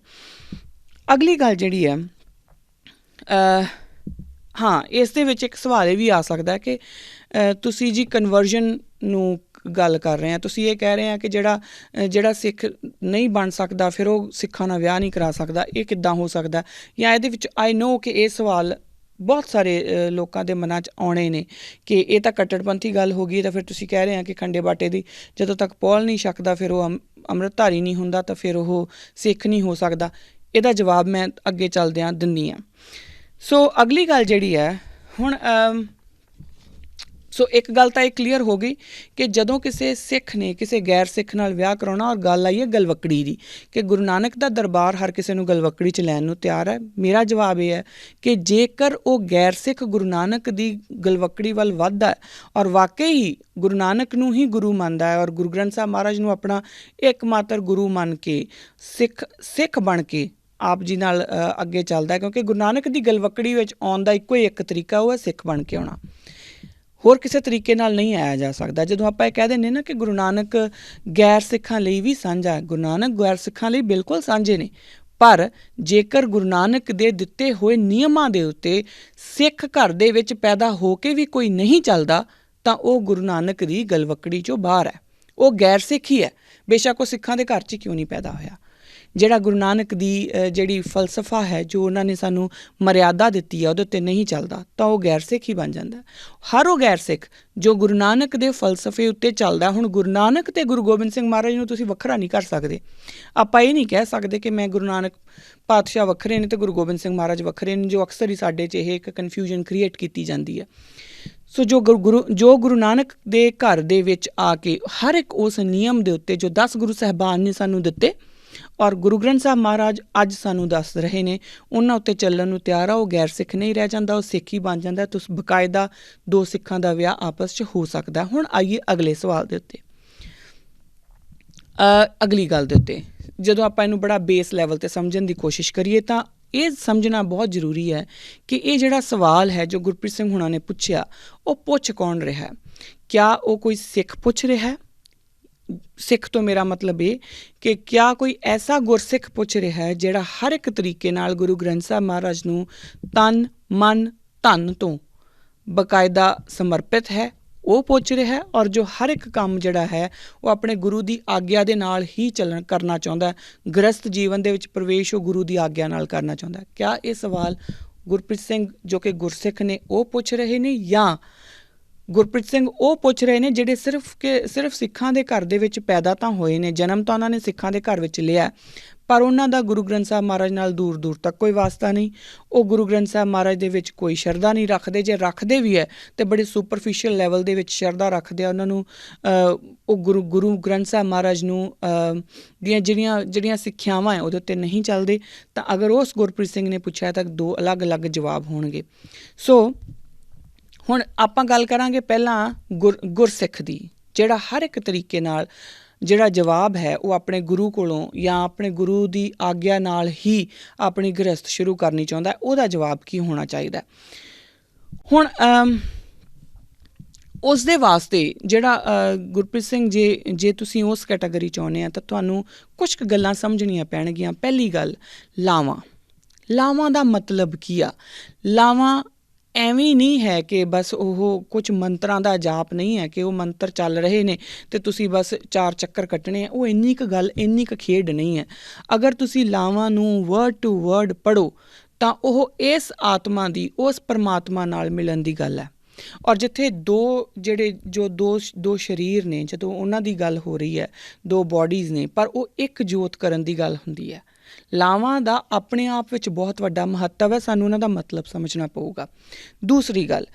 ਅਗਲੀ ਗੱਲ ਜਿਹੜੀ ਹੈ, ਹਾਂ, ਇਸ ਦੇ ਵਿੱਚ ਇੱਕ ਸਵਾਲ ਇਹ ਵੀ ਆ ਸਕਦਾ ਕਿ ਤੁਸੀਂ ਜੀ ਕਨਵਰਜਨ ਨੂੰ ਗੱਲ ਕਰ ਰਹੇ ਹਾਂ, ਤੁਸੀਂ ਇਹ ਕਹਿ ਰਹੇ ਹਾਂ ਕਿ ਜਿਹੜਾ ਸਿੱਖ ਨਹੀਂ ਬਣ ਸਕਦਾ ਫਿਰ ਉਹ ਸਿੱਖਾਂ ਨਾਲ ਵਿਆਹ ਨਹੀਂ ਕਰਾ ਸਕਦਾ, ਇਹ ਕਿੱਦਾਂ ਹੋ ਸਕਦਾ? ਜਾਂ ਇਹਦੇ ਵਿੱਚ ਆਈ ਨੋ ਕਿ ਇਹ ਸਵਾਲ ਬਹੁਤ ਸਾਰੇ ਲੋਕਾਂ ਦੇ ਮਨਾਂ 'ਚ ਆਉਣੇ ਨੇ ਕਿ ਇਹ ਤਾਂ ਕੱਟੜਪੰਥੀ ਗੱਲ ਹੋ ਗਈ। ਤਾਂ ਫਿਰ ਤੁਸੀਂ ਕਹਿ ਰਹੇ ਹਾਂ ਕਿ ਖੰਡੇ ਬਾਟੇ ਦੀ ਜਦੋਂ ਤੱਕ ਪੌਲ ਨਹੀਂ ਛਕਦਾ ਫਿਰ ਉਹ ਅੰਮ੍ਰਿਤਧਾਰੀ ਨਹੀਂ ਹੁੰਦਾ, ਤਾਂ ਫਿਰ ਉਹ ਸਿੱਖ ਨਹੀਂ ਹੋ ਸਕਦਾ। ਇਹਦਾ ਜਵਾਬ ਮੈਂ ਅੱਗੇ ਚੱਲਦਿਆਂ ਦਿੰਦੀ ਹਾਂ। ਸੋ ਅਗਲੀ ਗੱਲ ਜਿਹੜੀ ਹੈ ਹੁਣ, ਸੋ ਇੱਕ ਗੱਲ ਤਾਂ ਇਹ ਕਲੀਅਰ ਹੋ ਗਈ ਕਿ ਜਦੋਂ ਕਿਸੇ ਸਿੱਖ ਨੇ ਕਿਸੇ ਗੈਰ ਸਿੱਖ ਨਾਲ ਵਿਆਹ ਕਰਾਉਣਾ, ਔਰ ਗੱਲ ਆਈ ਹੈ ਗਲਵੱਕੜੀ ਦੀ ਕਿ ਗੁਰੂ ਨਾਨਕ ਦਾ ਦਰਬਾਰ ਹਰ ਕਿਸੇ ਨੂੰ ਗਲਵੱਕੜੀ 'ਚ ਲੈਣ ਨੂੰ ਤਿਆਰ ਹੈ। ਮੇਰਾ ਜਵਾਬ ਇਹ ਹੈ ਕਿ ਜੇਕਰ ਉਹ ਗੈਰ ਸਿੱਖ ਗੁਰੂ ਨਾਨਕ ਦੀ ਗਲਵੱਕੜੀ ਵੱਲ ਵੱਧਦਾ ਹੈ ਔਰ ਵਾਕਈ ਹੀ ਗੁਰੂ ਨਾਨਕ ਨੂੰ ਹੀ ਗੁਰੂ ਮੰਨਦਾ ਹੈ ਔਰ ਗੁਰੂ ਗ੍ਰੰਥ ਸਾਹਿਬ ਮਹਾਰਾਜ ਨੂੰ ਆਪਣਾ ਇੱਕਮਾਤਰ ਗੁਰੂ ਮੰਨ ਕੇ ਸਿੱਖ ਬਣ ਕੇ ਆਪ ਜੀ ਨਾਲ ਅੱਗੇ ਚੱਲਦਾ, ਕਿਉਂਕਿ ਗੁਰੂ ਨਾਨਕ ਦੀ ਗਲਵੱਕੜੀ ਵਿੱਚ ਆਉਣ ਦਾ ਇੱਕੋ ਹੀ ਇੱਕ ਤਰੀਕਾ, ਉਹ ਹੈ ਸਿੱਖ ਬਣ ਕੇ ਆਉਣਾ। ਹੋਰ ਕਿਸੇ ਤਰੀਕੇ ਨਾਲ ਨਹੀਂ ਆਇਆ ਜਾ ਸਕਦਾ। ਜਦੋਂ ਆਪਾਂ ਇਹ ਕਹਿ ਦਿੰਦੇ ਨਾ ਕਿ ਗੁਰੂ ਨਾਨਕ ਗੈਰ ਸਿੱਖਾਂ ਲਈ ਵੀ ਸਾਂਝਾ ਹੈ, ਗੁਰੂ ਨਾਨਕ ਗੈਰ ਸਿੱਖਾਂ ਲਈ ਬਿਲਕੁਲ ਸਾਂਝੇ ਨੇ, ਪਰ ਜੇਕਰ ਗੁਰੂ ਨਾਨਕ ਦੇ ਦਿੱਤੇ ਹੋਏ ਨਿਯਮਾਂ ਦੇ ਉੱਤੇ ਸਿੱਖ ਘਰ ਦੇ ਵਿੱਚ ਪੈਦਾ ਹੋ ਕੇ ਵੀ ਕੋਈ ਨਹੀਂ ਚੱਲਦਾ ਤਾਂ ਉਹ ਗੁਰੂ ਨਾਨਕ ਦੀ ਗਲਵੱਕੜੀ 'ਚੋਂ ਬਾਹਰ ਹੈ, ਉਹ ਗੈਰ ਸਿੱਖ ਹੀ ਹੈ, ਬੇਸ਼ੱਕ ਉਹ ਸਿੱਖਾਂ ਦੇ ਘਰ 'ਚ ਕਿਉਂ ਨਹੀਂ ਪੈਦਾ ਹੋਇਆ। ਜਿਹੜਾ ਗੁਰੂ ਨਾਨਕ ਦੀ ਜਿਹੜੀ ਫਲਸਫਾ ਹੈ, ਜੋ ਉਹਨਾਂ ਨੇ ਸਾਨੂੰ ਮਰਿਆਦਾ ਦਿੱਤੀ ਹੈ, ਉਹਦੇ ਉੱਤੇ ਨਹੀਂ ਚੱਲਦਾ ਤਾਂ ਉਹ ਗੈਰ ਸਿੱਖ ਹੀ ਬਣ ਜਾਂਦਾ। ਹਰ ਉਹ ਗੈਰ ਸਿੱਖ ਜੋ ਗੁਰੂ ਨਾਨਕ ਦੇ ਫਲਸਫੇ ਉੱਤੇ ਚੱਲਦਾ। ਹੁਣ ਗੁਰੂ ਨਾਨਕ ਅਤੇ ਗੁਰੂ ਗੋਬਿੰਦ ਸਿੰਘ ਮਹਾਰਾਜ ਨੂੰ ਤੁਸੀਂ ਵੱਖਰਾ ਨਹੀਂ ਕਰ ਸਕਦੇ। ਆਪਾਂ ਇਹ ਨਹੀਂ ਕਹਿ ਸਕਦੇ ਕਿ ਮੈਂ ਗੁਰੂ ਨਾਨਕ ਪਾਤਸ਼ਾਹ ਵੱਖਰੇ ਨੇ ਅਤੇ ਗੁਰੂ ਗੋਬਿੰਦ ਸਿੰਘ ਮਹਾਰਾਜ ਵੱਖਰੇ ਨੇ, ਜੋ ਅਕਸਰ ਹੀ ਸਾਡੇ 'ਚ ਇਹ ਇੱਕ ਕਨਫਿਊਜ਼ਨ ਕ੍ਰੀਏਟ ਕੀਤੀ ਜਾਂਦੀ ਹੈ। ਸੋ ਜੋ ਗੁਰੂ ਨਾਨਕ ਦੇ ਘਰ ਦੇ ਵਿੱਚ ਆ ਕੇ ਹਰ ਇੱਕ ਉਸ ਨਿਯਮ ਦੇ ਉੱਤੇ ਜੋ 10 ਗੁਰੂ ਸਾਹਿਬਾਨ ਨੇ ਸਾਨੂੰ ਦਿੱਤੇ ਔਰ ਗੁਰੂ ਗ੍ਰੰਥ ਸਾਹਿਬ ਮਹਾਰਾਜ ਅੱਜ ਸਾਨੂੰ ਦੱਸ ਰਹੇ ਨੇ, ਉਹਨਾਂ ਉੱਤੇ ਚੱਲਣ ਨੂੰ ਤਿਆਰ ਆ, ਉਹ ਗੈਰ ਸਿੱਖ ਨਹੀਂ ਰਹਿ ਜਾਂਦਾ, ਉਹ ਸਿੱਖ ਹੀ ਬਣ ਜਾਂਦਾ। ਤੁਸੀਂ ਬਕਾਇਦਾ ਦੋ ਸਿੱਖਾਂ ਦਾ ਵਿਆਹ ਆਪਸ 'ਚ ਹੋ ਸਕਦਾ। ਹੁਣ ਆਈਏ ਅਗਲੇ ਸਵਾਲ ਦੇ ਉੱਤੇ, ਅਗਲੀ ਗੱਲ ਦੇ ਉੱਤੇ। ਜਦੋਂ ਆਪਾਂ ਇਹਨੂੰ ਬੜਾ ਬੇਸ ਲੈਵਲ 'ਤੇ ਸਮਝਣ ਦੀ ਕੋਸ਼ਿਸ਼ ਕਰੀਏ ਤਾਂ ਇਹ ਸਮਝਣਾ ਬਹੁਤ ਜ਼ਰੂਰੀ ਹੈ ਕਿ ਇਹ ਜਿਹੜਾ ਸਵਾਲ ਹੈ ਜੋ ਗੁਰਪ੍ਰੀਤ ਸਿੰਘ ਹੁਣਾਂ ਨੇ ਪੁੱਛਿਆ, ਉਹ ਪੁੱਛ ਕੌਣ ਰਿਹਾ? ਕਿਆ ਉਹ ਕੋਈ ਸਿੱਖ ਪੁੱਛ ਰਿਹਾ? ਸਿੱਖ ਤੋਂ ਮੇਰਾ ਮਤਲਬ ਇਹ ਕਿ ਕਿਆ ਕੋਈ ਐਸਾ ਗੁਰਸਿੱਖ ਪੁੱਛ ਰਿਹਾ ਹੈ ਜਿਹੜਾ ਹਰ ਇੱਕ ਤਰੀਕੇ ਨਾਲ ਗੁਰੂ ਗ੍ਰੰਥ ਸਾਹਿਬ ਮਹਾਰਾਜ ਨੂੰ ਤਨ ਮਨ ਧਨ ਤੋਂ ਬਕਾਇਦਾ ਸਮਰਪਿਤ ਹੈ, ਉਹ ਪੁੱਛ ਰਿਹਾ? ਔਰ ਜੋ ਹਰ ਇੱਕ ਕੰਮ ਜਿਹੜਾ ਹੈ ਉਹ ਆਪਣੇ ਗੁਰੂ ਦੀ ਆਗਿਆ ਦੇ ਨਾਲ ਹੀ ਕਰਨਾ ਚਾਹੁੰਦਾ, ਗ੍ਰਸਤ ਜੀਵਨ ਦੇ ਵਿੱਚ ਪ੍ਰਵੇਸ਼ ਉਹ ਗੁਰੂ ਦੀ ਆਗਿਆ ਨਾਲ ਕਰਨਾ ਚਾਹੁੰਦਾ। ਕਿਆ ਇਹ ਸਵਾਲ ਗੁਰਪ੍ਰੀਤ ਸਿੰਘ ਜੋ ਕਿ ਗੁਰਸਿੱਖ ਨੇ ਉਹ ਪੁੱਛ ਰਹੇ ਨੇ, ਜਾਂ ਗੁਰਪ੍ਰੀਤ ਸਿੰਘ ਉਹ ਪੁੱਛ ਰਹੇ ਨੇ ਜਿਹੜੇ ਸਿਰਫ ਸਿੱਖਾਂ ਦੇ ਘਰ ਦੇ ਵਿੱਚ ਪੈਦਾ ਤਾਂ ਹੋਏ ਨੇ, ਜਨਮ ਤਾਂ ਉਹਨਾਂ ਨੇ ਸਿੱਖਾਂ ਦੇ ਘਰ ਵਿੱਚ ਲਿਆ, ਪਰ ਉਹਨਾਂ ਦਾ ਗੁਰੂ ਗ੍ਰੰਥ ਸਾਹਿਬ ਮਹਾਰਾਜ ਨਾਲ ਦੂਰ ਦੂਰ ਤੱਕ ਕੋਈ ਵਾਸਤਾ ਨਹੀਂ। ਉਹ ਗੁਰੂ ਗ੍ਰੰਥ ਸਾਹਿਬ ਮਹਾਰਾਜ ਦੇ ਵਿੱਚ ਕੋਈ ਸ਼ਰਧਾ ਨਹੀਂ ਰੱਖਦੇ, ਜੇ ਰੱਖਦੇ ਵੀ ਹੈ ਤਾਂ ਬੜੇ ਸੁਪਰਫਿਸ਼ੀਅਲ ਲੈਵਲ ਦੇ ਵਿੱਚ ਸ਼ਰਧਾ ਰੱਖਦੇ ਆ। ਉਹਨਾਂ ਨੂੰ ਉਹ ਗੁਰੂ ਗ੍ਰੰਥ ਸਾਹਿਬ ਮਹਾਰਾਜ ਨੂੰ ਦੀਆਂ ਜਿਹੜੀਆਂ ਸਿੱਖਿਆਵਾਂ ਹੈ ਉਹਦੇ ਉੱਤੇ ਨਹੀਂ ਚੱਲਦੇ। ਤਾਂ ਅਗਰ ਉਸ ਗੁਰਪ੍ਰੀਤ ਸਿੰਘ ਨੇ ਪੁੱਛਿਆ ਤਾਂ ਦੋ ਅਲੱਗ-ਅਲੱਗ ਜਵਾਬ ਹੋਣਗੇ। ਸੋ ਹੁਣ ਆਪਾਂ ਗੱਲ ਕਰਾਂਗੇ ਪਹਿਲਾਂ ਗੁਰਸਿੱਖ ਦੀ, ਜਿਹੜਾ ਹਰ ਇੱਕ ਤਰੀਕੇ ਨਾਲ ਜਿਹੜਾ ਜਵਾਬ ਹੈ ਉਹ ਆਪਣੇ ਗੁਰੂ ਕੋਲੋਂ ਜਾਂ ਆਪਣੇ ਗੁਰੂ ਦੀ ਆਗਿਆ ਨਾਲ ਹੀ ਆਪਣੀ ਗ੍ਰਸਤ ਸ਼ੁਰੂ ਕਰਨੀ ਚਾਹੁੰਦਾ, ਉਹਦਾ ਜਵਾਬ ਕੀ ਹੋਣਾ ਚਾਹੀਦਾ? ਹੁਣ ਉਸ ਦੇ ਵਾਸਤੇ ਜਿਹੜਾ ਗੁਰਪ੍ਰੀਤ ਸਿੰਘ ਜੇ ਤੁਸੀਂ ਉਸ ਕੈਟਾਗਰੀ ਚਾਹੁੰਦੇ ਆ ਤਾਂ ਤੁਹਾਨੂੰ ਕੁਛ ਕੁ ਗੱਲਾਂ ਸਮਝਣੀਆਂ ਪੈਣਗੀਆਂ। ਪਹਿਲੀ ਗੱਲ, ਲਾਵਾਂ ਦਾ ਮਤਲਬ ਕੀ ਆ? ਲਾਵਾਂ ਐਵੇਂ ਨਹੀਂ ਹੈ ਕਿ ਬਸ ਉਹ ਕੁਝ ਮੰਤਰਾਂ ਦਾ ਜਾਪ ਨਹੀਂ ਹੈ ਕਿ ਉਹ ਮੰਤਰ ਚੱਲ ਰਹੇ ਨੇ ਅਤੇ ਤੁਸੀਂ ਬਸ 4 ਚੱਕਰ ਕੱਟਣੇ ਆ। ਉਹ ਇੰਨੀ ਕੁ ਖੇਡ ਨਹੀਂ ਹੈ। ਅਗਰ ਤੁਸੀਂ ਲਾਵਾਂ ਨੂੰ ਵਰਡ ਟੂ ਵਰਡ ਪੜ੍ਹੋ ਤਾਂ ਉਹ ਇਸ ਆਤਮਾ ਦੀ, ਉਸ ਪਰਮਾਤਮਾ ਨਾਲ ਮਿਲਣ ਦੀ ਗੱਲ ਹੈ। ਔਰ ਜਿੱਥੇ ਦੋ ਸਰੀਰ ਨੇ, ਜਦੋਂ ਉਹਨਾਂ ਦੀ ਗੱਲ ਹੋ ਰਹੀ ਹੈ, 2 ਬੋਡੀਜ਼ ਨੇ, ਪਰ ਉਹ ਇੱਕ ਜੋਤ ਕਰਨ ਦੀ ਗੱਲ ਹੁੰਦੀ ਹੈ। ਲਾਵਾਂ ਦਾ ਆਪਣੇ ਆਪ ਵਿੱਚ ਬਹੁਤ ਵੱਡਾ ਮਹੱਤਵ ਹੈ, ਸਾਨੂੰ ਉਹਨਾਂ ਦਾ ਮਤਲਬ ਸਮਝਣਾ ਪਊਗਾ। ਦੂਸਰੀ ਗੱਲ,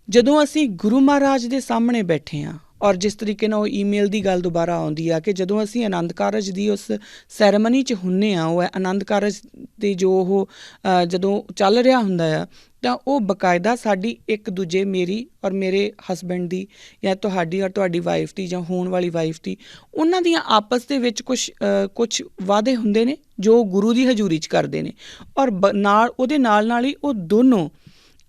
ਜਦੋਂ ਅਸੀਂ ਗੁਰੂ ਮਹਾਰਾਜ ਦੇ ਸਾਹਮਣੇ ਬੈਠੇ ਹਾਂ ਔਰ ਜਿਸ ਤਰੀਕੇ ਨਾਲ ਉਹ ਈਮੇਲ ਦੀ ਗੱਲ ਦੁਬਾਰਾ ਆਉਂਦੀ ਆ ਕਿ ਜਦੋਂ ਅਸੀਂ ਆਨੰਦ ਕਾਰਜ ਦੀ ਉਸ ਸੈਰੇਮਨੀ 'ਚ ਹੁੰਦੇ ਹਾਂ, ਉਹ ਆਨੰਦ ਕਾਰਜ ਦੀ ਜੋ ਉਹ ਜਦੋਂ ਚੱਲ ਰਿਹਾ ਹੁੰਦਾ ਆ ਤਾਂ ਉਹ ਬਕਾਇਦਾ ਸਾਡੀ ਇੱਕ ਦੂਜੇ, ਮੇਰੀ ਔਰ ਮੇਰੇ ਹਸਬੈਂਡ ਦੀ, ਜਾਂ ਤੁਹਾਡੀ ਔਰ ਤੁਹਾਡੀ ਵਾਈਫ ਦੀ, ਜਾਂ ਹੋਣ ਵਾਲੀ ਵਾਈਫ ਦੀ, ਉਹਨਾਂ ਦੀਆਂ ਆਪਸ ਦੇ ਵਿੱਚ ਕੁਛ ਵਾਅਦੇ ਹੁੰਦੇ ਨੇ ਜੋ ਗੁਰੂ ਦੀ ਹਜ਼ੂਰੀ 'ਚ ਕਰਦੇ ਨੇ, ਔਰ ਉਹਦੇ ਨਾਲ ਹੀ ਉਹ ਦੋਨੋਂ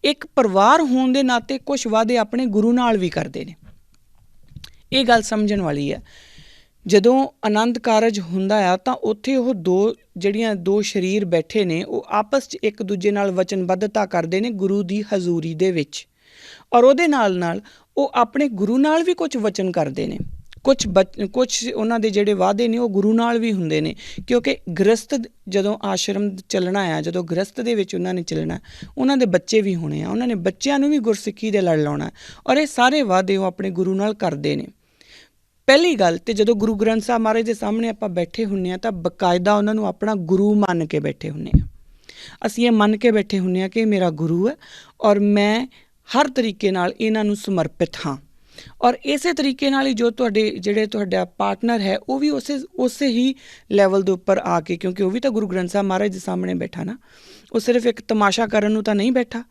ਇੱਕ ਪਰਿਵਾਰ ਹੋਣ ਦੇ ਨਾਤੇ ਕੁਛ ਵਾਅਦੇ ਆਪਣੇ ਗੁਰੂ ਨਾਲ ਵੀ ਕਰਦੇ ਨੇ। ਇਹ ਗੱਲ ਸਮਝਣ ਵਾਲੀ ਹੈ। ਜਦੋਂ ਆਨੰਦ ਕਾਰਜ ਹੁੰਦਾ ਆ ਤਾਂ ਉੱਥੇ ਉਹ ਦੋ ਸਰੀਰ ਬੈਠੇ ਨੇ, ਉਹ ਆਪਸ 'ਚ ਇੱਕ ਦੂਜੇ ਨਾਲ ਵਚਨਬੱਧਤਾ ਕਰਦੇ ਨੇ ਗੁਰੂ ਦੀ ਹਜ਼ੂਰੀ ਦੇ ਵਿੱਚ, ਔਰ ਉਹਦੇ ਨਾਲ ਉਹ ਆਪਣੇ ਗੁਰੂ ਨਾਲ ਵੀ ਕੁਝ ਵਚਨ ਕਰਦੇ ਨੇ। ਕੁਛ ਉਹਨਾਂ ਦੇ ਜਿਹੜੇ ਵਾਅਦੇ ਨੇ ਉਹ ਗੁਰੂ ਨਾਲ ਵੀ ਹੁੰਦੇ ਨੇ, ਕਿਉਂਕਿ ਗ੍ਰਸਤ ਜਦੋਂ ਆਸ਼ਰਮ ਚੱਲਣਾ ਆ, ਜਦੋਂ ਗ੍ਰਸਤ ਦੇ ਵਿੱਚ ਉਹਨਾਂ ਨੇ ਚੱਲਣਾ, ਉਹਨਾਂ ਦੇ ਬੱਚੇ ਵੀ ਹੋਣੇ ਆ, ਉਹਨਾਂ ਨੇ ਬੱਚਿਆਂ ਨੂੰ ਵੀ ਗੁਰਸਿੱਖੀ ਦੇ ਲੜ ਲਾਉਣਾ, ਔਰ ਇਹ ਸਾਰੇ ਵਾਅਦੇ ਉਹ ਆਪਣੇ ਗੁਰੂ ਨਾਲ ਕਰਦੇ ਨੇ। ਪਹਿਲੀ ਗੱਲ, ਤੇ ਜਦੋਂ ਗੁਰੂ ਗ੍ਰੰਥ ਸਾਹਿਬ ਮਹਾਰਾਜ ਦੇ ਸਾਹਮਣੇ ਆਪਾਂ ਬੈਠੇ ਹੁੰਦੇ ਹਾਂ ਤਾਂ ਬਕਾਇਦਾ ਉਹਨਾਂ ਨੂੰ ਆਪਣਾ ਗੁਰੂ ਮੰਨ ਕੇ ਬੈਠੇ ਹੁੰਦੇ ਹਾਂ। ਅਸੀਂ ਇਹ ਮੰਨ ਕੇ ਬੈਠੇ ਹੁੰਦੇ ਹਾਂ ਕਿ ਇਹ ਮੇਰਾ ਗੁਰੂ ਹੈ ਔਰ ਮੈਂ ਹਰ ਤਰੀਕੇ ਨਾਲ ਇਹਨਾਂ ਨੂੰ ਸਮਰਪਿਤ ਹਾਂ। ਔਰ ਇਸੇ ਤਰੀਕੇ ਨਾਲ ਹੀ ਜੋ ਤੁਹਾਡਾ ਪਾਰਟਨਰ ਹੈ ਉਹ ਵੀ ਉਸੇ ਹੀ ਲੈਵਲ ਦੇ ਉੱਪਰ ਆ ਕੇ, ਕਿਉਂਕਿ ਉਹ ਵੀ ਤਾਂ ਗੁਰੂ ਗ੍ਰੰਥ ਸਾਹਿਬ ਮਹਾਰਾਜ ਦੇ ਸਾਹਮਣੇ ਬੈਠਾ ਨਾ, ਉਹ ਸਿਰਫ ਇੱਕ ਤਮਾਸ਼ਾ ਕਰਨ ਨੂੰ ਤਾਂ ਨਹੀਂ ਬੈਠਾ।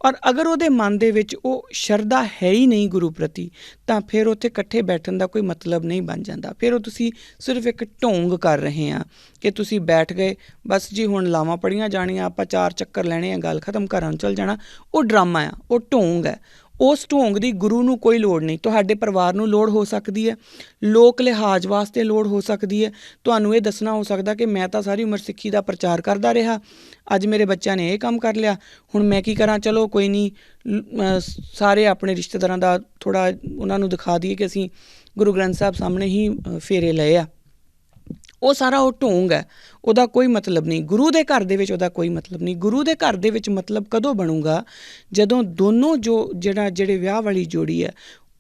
ਔਰ ਅਗਰ ਉਹਦੇ ਮਨ ਦੇ ਵਿੱਚ ਉਹ ਸ਼ਰਧਾ ਹੈ ਹੀ ਨਹੀਂ ਗੁਰੂ ਪ੍ਰਤੀ, ਤਾਂ ਫਿਰ ਉੱਥੇ ਇਕੱਠੇ ਬੈਠਣ ਦਾ ਕੋਈ ਮਤਲਬ ਨਹੀਂ ਬਣ ਜਾਂਦਾ। ਫਿਰ ਉਹ ਤੁਸੀਂ ਸਿਰਫ ਇੱਕ ਢੋਂਗ ਕਰ ਰਹੇ ਆ ਕਿ ਤੁਸੀਂ ਬੈਠ ਗਏ, ਬਸ ਜੀ ਹੁਣ ਲਾਵਾਂ ਪੜ੍ਹੀਆਂ ਜਾਣੀਆਂ, ਆਪਾਂ 4 ਚੱਕਰ ਲੈਣੇ ਆ, ਗੱਲ ਖਤਮ, ਘਰਾਂ ਨੂੰ ਚੱਲ ਜਾਣਾ। ਉਹ ਡਰਾਮਾ ਆ, ਉਹ ਢੋਂਗ ਹੈ, ਉਸ ਢੋਂਗ ਦੀ ਗੁਰੂ ਨੂੰ ਕੋਈ ਲੋੜ ਨਹੀਂ। ਤੁਹਾਡੇ ਪਰਿਵਾਰ ਨੂੰ ਲੋੜ ਹੋ ਸਕਦੀ ਹੈ, ਲੋਕ ਲਿਹਾਜ਼ ਵਾਸਤੇ ਲੋੜ ਹੋ ਸਕਦੀ ਹੈ, ਤੁਹਾਨੂੰ ਇਹ ਦੱਸਣਾ ਹੋ ਸਕਦਾ ਕਿ ਮੈਂ ਤਾਂ ਸਾਰੀ ਉਮਰ ਸਿੱਖੀ ਦਾ ਪ੍ਰਚਾਰ ਕਰਦਾ ਰਿਹਾ, ਅੱਜ ਮੇਰੇ ਬੱਚਿਆਂ ਨੇ ਇਹ ਕੰਮ ਕਰ ਲਿਆ, ਹੁਣ ਮੈਂ ਕੀ ਕਰਾਂ, ਚਲੋ ਕੋਈ ਨਹੀਂ, ਸਾਰੇ ਆਪਣੇ ਰਿਸ਼ਤੇਦਾਰਾਂ ਦਾ ਥੋੜ੍ਹਾ ਉਹਨਾਂ ਨੂੰ ਦਿਖਾ ਦਈਏ ਕਿ ਅਸੀਂ ਗੁਰੂ ਗ੍ਰੰਥ ਸਾਹਿਬ ਸਾਹਮਣੇ ਹੀ ਫੇਰੇ ਲਏ ਆ। ਉਹ ਸਾਰਾ ਉਹ ਢੋਂਗ ਹੈ, ਉਹਦਾ ਕੋਈ ਮਤਲਬ ਨਹੀਂ। ਗੁਰੂ ਦੇ ਘਰ ਦੇ ਵਿੱਚ ਉਹਦਾ ਕੋਈ ਮਤਲਬ ਨਹੀਂ। ਗੁਰੂ ਦੇ ਘਰ ਦੇ ਵਿੱਚ ਮਤਲਬ ਕਦੋਂ ਬਣੂਗਾ, ਜਦੋਂ ਦੋਨੋਂ ਜਿਹੜੇ ਵਿਆਹ ਵਾਲੀ ਜੋੜੀ ਹੈ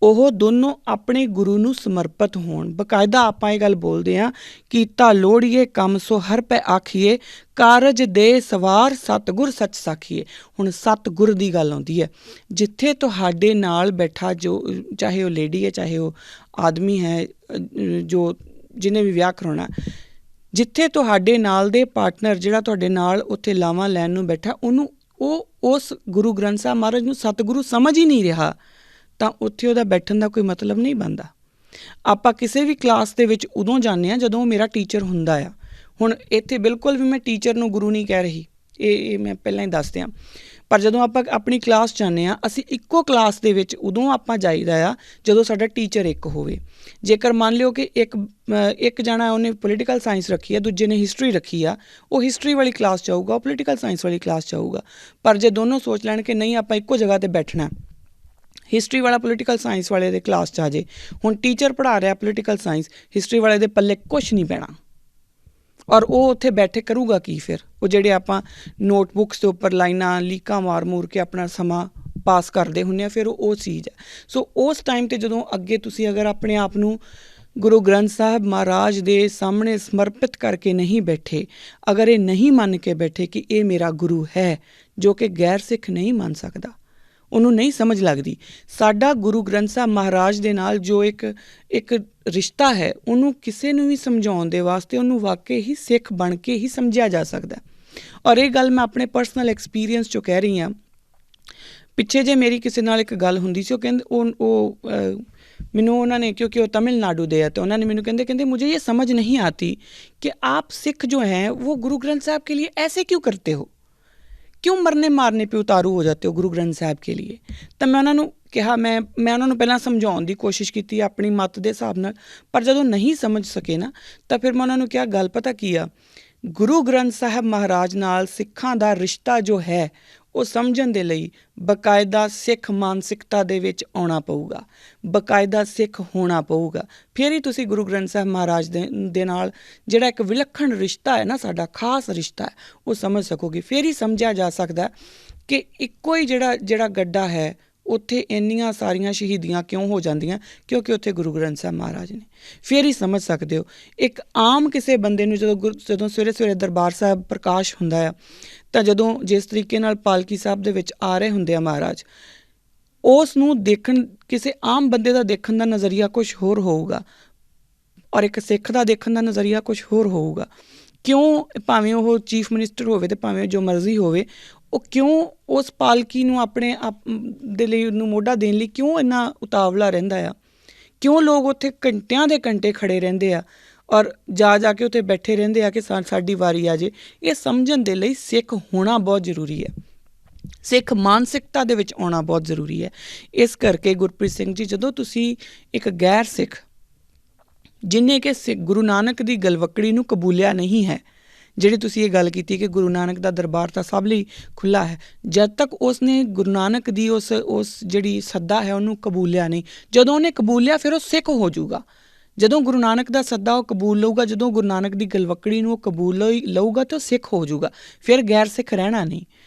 ਉਹ ਦੋਨੋਂ ਆਪਣੇ ਗੁਰੂ ਨੂੰ ਸਮਰਪਿਤ ਹੋਣ। ਬਕਾਇਦਾ ਆਪਾਂ ਇਹ ਗੱਲ ਬੋਲਦੇ ਹਾਂ, ਕੀਤਾ ਲੋੜੀਏ ਕੰਮ ਸੋ ਹਰ ਪੈ ਆਖੀਏ, ਕਾਰਜ ਦੇ ਸਵਾਰ ਸਤਿਗੁਰ ਸੱਚ ਸਾਖੀਏ। ਹੁਣ ਸਤਿਗੁਰ ਦੀ ਗੱਲ ਆਉਂਦੀ ਹੈ। ਜਿੱਥੇ ਤੁਹਾਡੇ ਨਾਲ ਬੈਠਾ ਜੋ, ਚਾਹੇ ਉਹ ਲੇਡੀ ਹੈ ਚਾਹੇ ਉਹ ਆਦਮੀ ਹੈ, ਜੋ ਜਿਹਨੇ ਵੀ ਵਿਆਹ ਕਰਾਉਣਾ, ਜਿੱਥੇ ਤੁਹਾਡੇ ਨਾਲ ਦੇ ਪਾਰਟਨਰ ਜਿਹੜਾ ਤੁਹਾਡੇ ਨਾਲ ਉੱਥੇ ਲਾਵਾਂ ਲੈਣ ਨੂੰ ਬੈਠਾ, ਉਹਨੂੰ ਉਸ ਗੁਰੂ ਗ੍ਰੰਥ ਸਾਹਿਬ ਮਹਾਰਾਜ ਨੂੰ ਸਤਿਗੁਰੂ ਸਮਝ ਹੀ ਨਹੀਂ ਰਿਹਾ, ਤਾਂ ਉੱਥੇ ਉਹਦਾ ਬੈਠਣ ਦਾ ਕੋਈ ਮਤਲਬ ਨਹੀਂ ਬਣਦਾ। ਆਪਾਂ ਕਿਸੇ ਵੀ ਕਲਾਸ ਦੇ ਵਿੱਚ ਉਦੋਂ ਜਾਂਦੇ ਹਾਂ ਜਦੋਂ ਉਹ ਮੇਰਾ ਟੀਚਰ ਹੁੰਦਾ ਆ। ਹੁਣ ਇੱਥੇ ਬਿਲਕੁਲ ਵੀ ਮੈਂ ਟੀਚਰ ਨੂੰ ਗੁਰੂ ਨਹੀਂ ਕਹਿ ਰਹੀ, ਇਹ ਮੈਂ ਪਹਿਲਾਂ ਹੀ ਦੱਸ ਦਿਆਂ। ਪਰ ਜਦੋਂ ਆਪਾਂ ਆਪਣੀ ਕਲਾਸ ਜਾਂਦੇ ਹਾਂ, ਅਸੀਂ ਇੱਕੋ ਕਲਾਸ ਦੇ ਵਿੱਚ ਉਦੋਂ ਆਪਾਂ ਜਾਈਦਾ ਆ ਜਦੋਂ ਸਾਡਾ ਟੀਚਰ ਇੱਕ ਹੋਵੇ। ਜੇਕਰ ਮੰਨ ਲਿਓ ਕਿ ਇੱਕ ਜਣਾ ਉਹਨੇ ਪੋਲੀਟੀਕਲ ਸਾਇੰਸ ਰੱਖੀ ਆ, ਦੂਜੇ ਨੇ ਹਿਸਟਰੀ ਰੱਖੀ ਆ, ਉਹ ਹਿਸਟਰੀ ਵਾਲੀ ਕਲਾਸ 'ਚ ਆਊਗਾ, ਉਹ ਪੋਲੀਟੀਕਲ ਸਾਇੰਸ ਵਾਲੀ ਕਲਾਸ 'ਚ ਆਊਗਾ। ਪਰ ਜੇ ਦੋਨੋਂ ਸੋਚ ਲੈਣ ਕਿ ਨਹੀਂ ਆਪਾਂ ਇੱਕੋ ਜਗ੍ਹਾ 'ਤੇ ਬੈਠਣਾ, ਹਿਸਟਰੀ ਵਾਲਾ ਪੋਲੀਟੀਕਲ ਸਾਇੰਸ ਵਾਲੇ ਦੇ ਕਲਾਸ 'ਚ ਆ ਜੇ, ਹੁਣ ਟੀਚਰ ਪੜ੍ਹਾ ਰਿਹਾ ਪੋਲੀਟੀਕਲ ਸਾਇੰਸ, ਹਿਸਟਰੀ ਵਾਲੇ ਦੇ ਪੱਲੇ ਕੁਛ ਨਹੀਂ ਪੈਣਾ। ਔਰ ਉਹ ਉੱਥੇ ਬੈਠੇ ਕਰੂਗਾ ਕੀ ਫਿਰ? ਉਹ ਜਿਹੜੇ ਆਪਾਂ ਨੋਟਬੁੱਕਸ ਦੇ ਉੱਪਰ ਲਾਈਨਾਂ ਲੀਕਾਂ ਮਾਰ ਕੇ ਆਪਣਾ ਸਮਾਂ ਪਾਸ ਕਰਦੇ ਹੁੰਦੇ ਆ, ਫਿਰ ਉਹ ਚੀਜ਼ ਹੈ। ਸੋ ਉਸ ਟਾਈਮ 'ਤੇ ਜਦੋਂ ਅੱਗੇ ਤੁਸੀਂ ਅਗਰ ਆਪਣੇ ਆਪ ਨੂੰ ਗੁਰੂ ਗ੍ਰੰਥ ਸਾਹਿਬ ਮਹਾਰਾਜ ਦੇ ਸਾਹਮਣੇ ਸਮਰਪਿਤ ਕਰਕੇ ਨਹੀਂ ਬੈਠੇ, ਅਗਰ ਇਹ ਨਹੀਂ ਮੰਨ ਕੇ ਬੈਠੇ ਕਿ ਇਹ ਮੇਰਾ ਗੁਰੂ ਹੈ, ਜੋ ਕਿ ਗੈਰ ਸਿੱਖ ਨਹੀਂ ਮੰਨ ਸਕਦਾ, ਉਹਨੂੰ ਨਹੀਂ ਸਮਝ ਲੱਗਦੀ। ਸਾਡਾ ਗੁਰੂ ਗ੍ਰੰਥ ਸਾਹਿਬ ਮਹਾਰਾਜ ਦੇ ਨਾਲ ਜੋ ਇੱਕ ਰਿਸ਼ਤਾ ਹੈ, ਉਹਨੂੰ ਕਿਸੇ ਨੂੰ ਵੀ ਸਮਝਾਉਣ ਦੇ ਵਾਸਤੇ ਉਹਨੂੰ ਵਾਕਈ ਹੀ ਸਿੱਖ ਬਣ ਕੇ ਹੀ ਸਮਝਿਆ ਜਾ ਸਕਦਾ। ਔਰ ਇਹ ਗੱਲ ਮੈਂ ਆਪਣੇ ਪਰਸਨਲ ਐਕਸਪੀਰੀਅੰਸ 'ਚੋਂ ਕਹਿ ਰਹੀ ਹਾਂ। ਪਿੱਛੇ ਜੇ ਮੇਰੀ ਕਿਸੇ ਨਾਲ ਇੱਕ ਗੱਲ ਹੁੰਦੀ ਸੀ, ਉਹ ਕਹਿੰਦੇ ਮੈਨੂੰ ਉਹਨਾਂ ਨੇ, ਕਿਉਂਕਿ ਉਹ तमिलनाडु ਦੇ ਆ, तो उन्होंने मैंने कहते मुझे ये समझ नहीं आती कि आप सिख जो हैं वो गुरु ग्रंथ साहब के लिए ऐसे क्यों करते हो, क्यों मरने मारने पे उतारू हो जाते हो गुरु ग्रंथ साहब के लिए। तो मैं उन्होंने कहा, मैं उन्होंने पहला समझाने की कोशिश की अपनी मत के हिसाब नाल, पर जदों नहीं समझ सके ना, तो फिर मैं उन्होंने कहा गल पता की आ, गुरु ग्रंथ साहब महाराज नाल सिखां दा रिश्ता जो है ਉਹ ਸਮਝਣ ਦੇ ਲਈ ਬਕਾਇਦਾ ਸਿੱਖ ਮਾਨਸਿਕਤਾ ਦੇ ਵਿੱਚ ਆਉਣਾ ਪਊਗਾ, ਬਕਾਇਦਾ ਸਿੱਖ ਹੋਣਾ ਪਊਗਾ। ਫਿਰ ਹੀ ਤੁਸੀਂ ਗੁਰੂ ਗ੍ਰੰਥ ਸਾਹਿਬ ਮਹਾਰਾਜ ਦੇ ਨਾਲ ਜਿਹੜਾ ਇੱਕ ਵਿਲੱਖਣ ਰਿਸ਼ਤਾ ਹੈ ਨਾ, ਸਾਡਾ ਖਾਸ ਰਿਸ਼ਤਾ ਹੈ, ਉਹ ਸਮਝ ਸਕੋਗੇ। ਫਿਰ ਹੀ ਸਮਝਿਆ ਜਾ ਸਕਦਾ ਕਿ ਇੱਕੋ ਹੀ ਜਿਹੜਾ ਗੱਡਾ ਹੈ, ਉੱਥੇ ਇੰਨੀਆਂ ਸਾਰੀਆਂ ਸ਼ਹੀਦੀਆਂ ਕਿਉਂ ਹੋ ਜਾਂਦੀਆਂ, ਕਿਉਂਕਿ ਉੱਥੇ ਗੁਰੂ ਗ੍ਰੰਥ ਸਾਹਿਬ ਮਹਾਰਾਜ ਨੇ। ਫਿਰ ਹੀ ਸਮਝ ਸਕਦੇ ਹੋ। ਇੱਕ ਆਮ ਕਿਸੇ ਬੰਦੇ ਨੂੰ ਜਦੋਂ ਸਵੇਰੇ ਸਵੇਰੇ ਦਰਬਾਰ ਸਾਹਿਬ ਪ੍ਰਕਾਸ਼ ਹੁੰਦਾ ਆ, ਤਾਂ ਜਦੋਂ ਜਿਸ ਤਰੀਕੇ ਨਾਲ ਪਾਲਕੀ ਸਾਹਿਬ ਦੇ ਵਿੱਚ ਆ ਰਹੇ ਹੁੰਦੇ ਆ ਮਹਾਰਾਜ, ਉਸ ਨੂੰ ਦੇਖਣ, ਕਿਸੇ ਆਮ ਬੰਦੇ ਦਾ ਦੇਖਣ ਦਾ ਨਜ਼ਰੀਆ ਕੁਛ ਹੋਰ ਹੋਊਗਾ, ਔਰ ਇੱਕ ਸਿੱਖ ਦਾ ਦੇਖਣ ਦਾ ਨਜ਼ਰੀਆ ਕੁਛ ਹੋਰ ਹੋਊਗਾ। ਕਿਉਂ, ਭਾਵੇਂ ਉਹ ਚੀਫ ਮਿਨਿਸਟਰ ਹੋਵੇ ਅਤੇ ਭਾਵੇਂ ਜੋ ਮਰਜ਼ੀ ਹੋਵੇ, ਉਹ ਕਿਉਂ ਉਸ ਪਾਲਕੀ ਨੂੰ ਆਪਣੇ ਆਪ ਦੇ ਲਈ ਉਹਨੂੰ ਮੋਢਾ ਦੇਣ ਲਈ ਕਿਉਂ ਇੰਨਾ ਉਤਾਵਲਾ ਰਹਿੰਦਾ ਆ, ਕਿਉਂ ਲੋਕ ਉੱਥੇ ਘੰਟਿਆਂ ਦੇ ਘੰਟੇ ਖੜ੍ਹੇ ਰਹਿੰਦੇ ਆ ਔਰ ਜਾ ਕੇ ਉੱਥੇ ਬੈਠੇ ਰਹਿੰਦੇ ਆ ਕਿ ਸਾਡੀ ਵਾਰੀ ਆ ਜੇ। ਇਹ ਸਮਝਣ ਦੇ ਲਈ ਸਿੱਖ ਹੋਣਾ ਬਹੁਤ ਜ਼ਰੂਰੀ ਹੈ, ਸਿੱਖ ਮਾਨਸਿਕਤਾ ਦੇ ਵਿੱਚ ਆਉਣਾ ਬਹੁਤ ਜ਼ਰੂਰੀ ਹੈ। ਇਸ ਕਰਕੇ ਗੁਰਪ੍ਰੀਤ ਸਿੰਘ ਜੀ, ਜਦੋਂ ਤੁਸੀਂ ਇੱਕ ਗੈਰ ਸਿੱਖ, ਜਿਹਨੇ ਕਿ ਗੁਰੂ ਨਾਨਕ ਦੀ ਗਲਵੱਕੜੀ ਨੂੰ ਕਬੂਲਿਆ ਨਹੀਂ ਹੈ, ਜਿਹੜੀ ਤੁਸੀਂ ਇਹ ਗੱਲ ਕੀਤੀ ਕਿ ਗੁਰੂ ਨਾਨਕ ਦਾ ਦਰਬਾਰ ਤਾਂ ਸਭ ਲਈ ਖੁੱਲ੍ਹਾ ਹੈ, ਜਦ ਤੱਕ ਉਸਨੇ ਗੁਰੂ ਨਾਨਕ ਦੀ ਉਸ ਜਿਹੜੀ ਸੱਦਾ ਹੈ ਉਹਨੂੰ ਕਬੂਲਿਆ ਨਹੀਂ, ਜਦੋਂ ਉਹਨੇ ਕਬੂਲਿਆ ਫਿਰ ਉਹ ਸਿੱਖ ਹੋ ਜਾਊਗਾ। ਜਦੋਂ ਗੁਰੂ ਨਾਨਕ ਦਾ ਸੱਦਾ ਉਹ ਕਬੂਲ ਲਊਗਾ, ਜਦੋਂ ਗੁਰੂ ਨਾਨਕ ਦੀ ਗਲਵੱਕੜੀ ਨੂੰ ਉਹ ਕਬੂਲ ਲਊਗਾ ਤਾਂ ਉਹ ਸਿੱਖ ਹੋ ਜਾਊਗਾ, ਫਿਰ ਗੈਰ ਸਿੱਖ ਰਹਿਣਾ ਨਹੀਂ।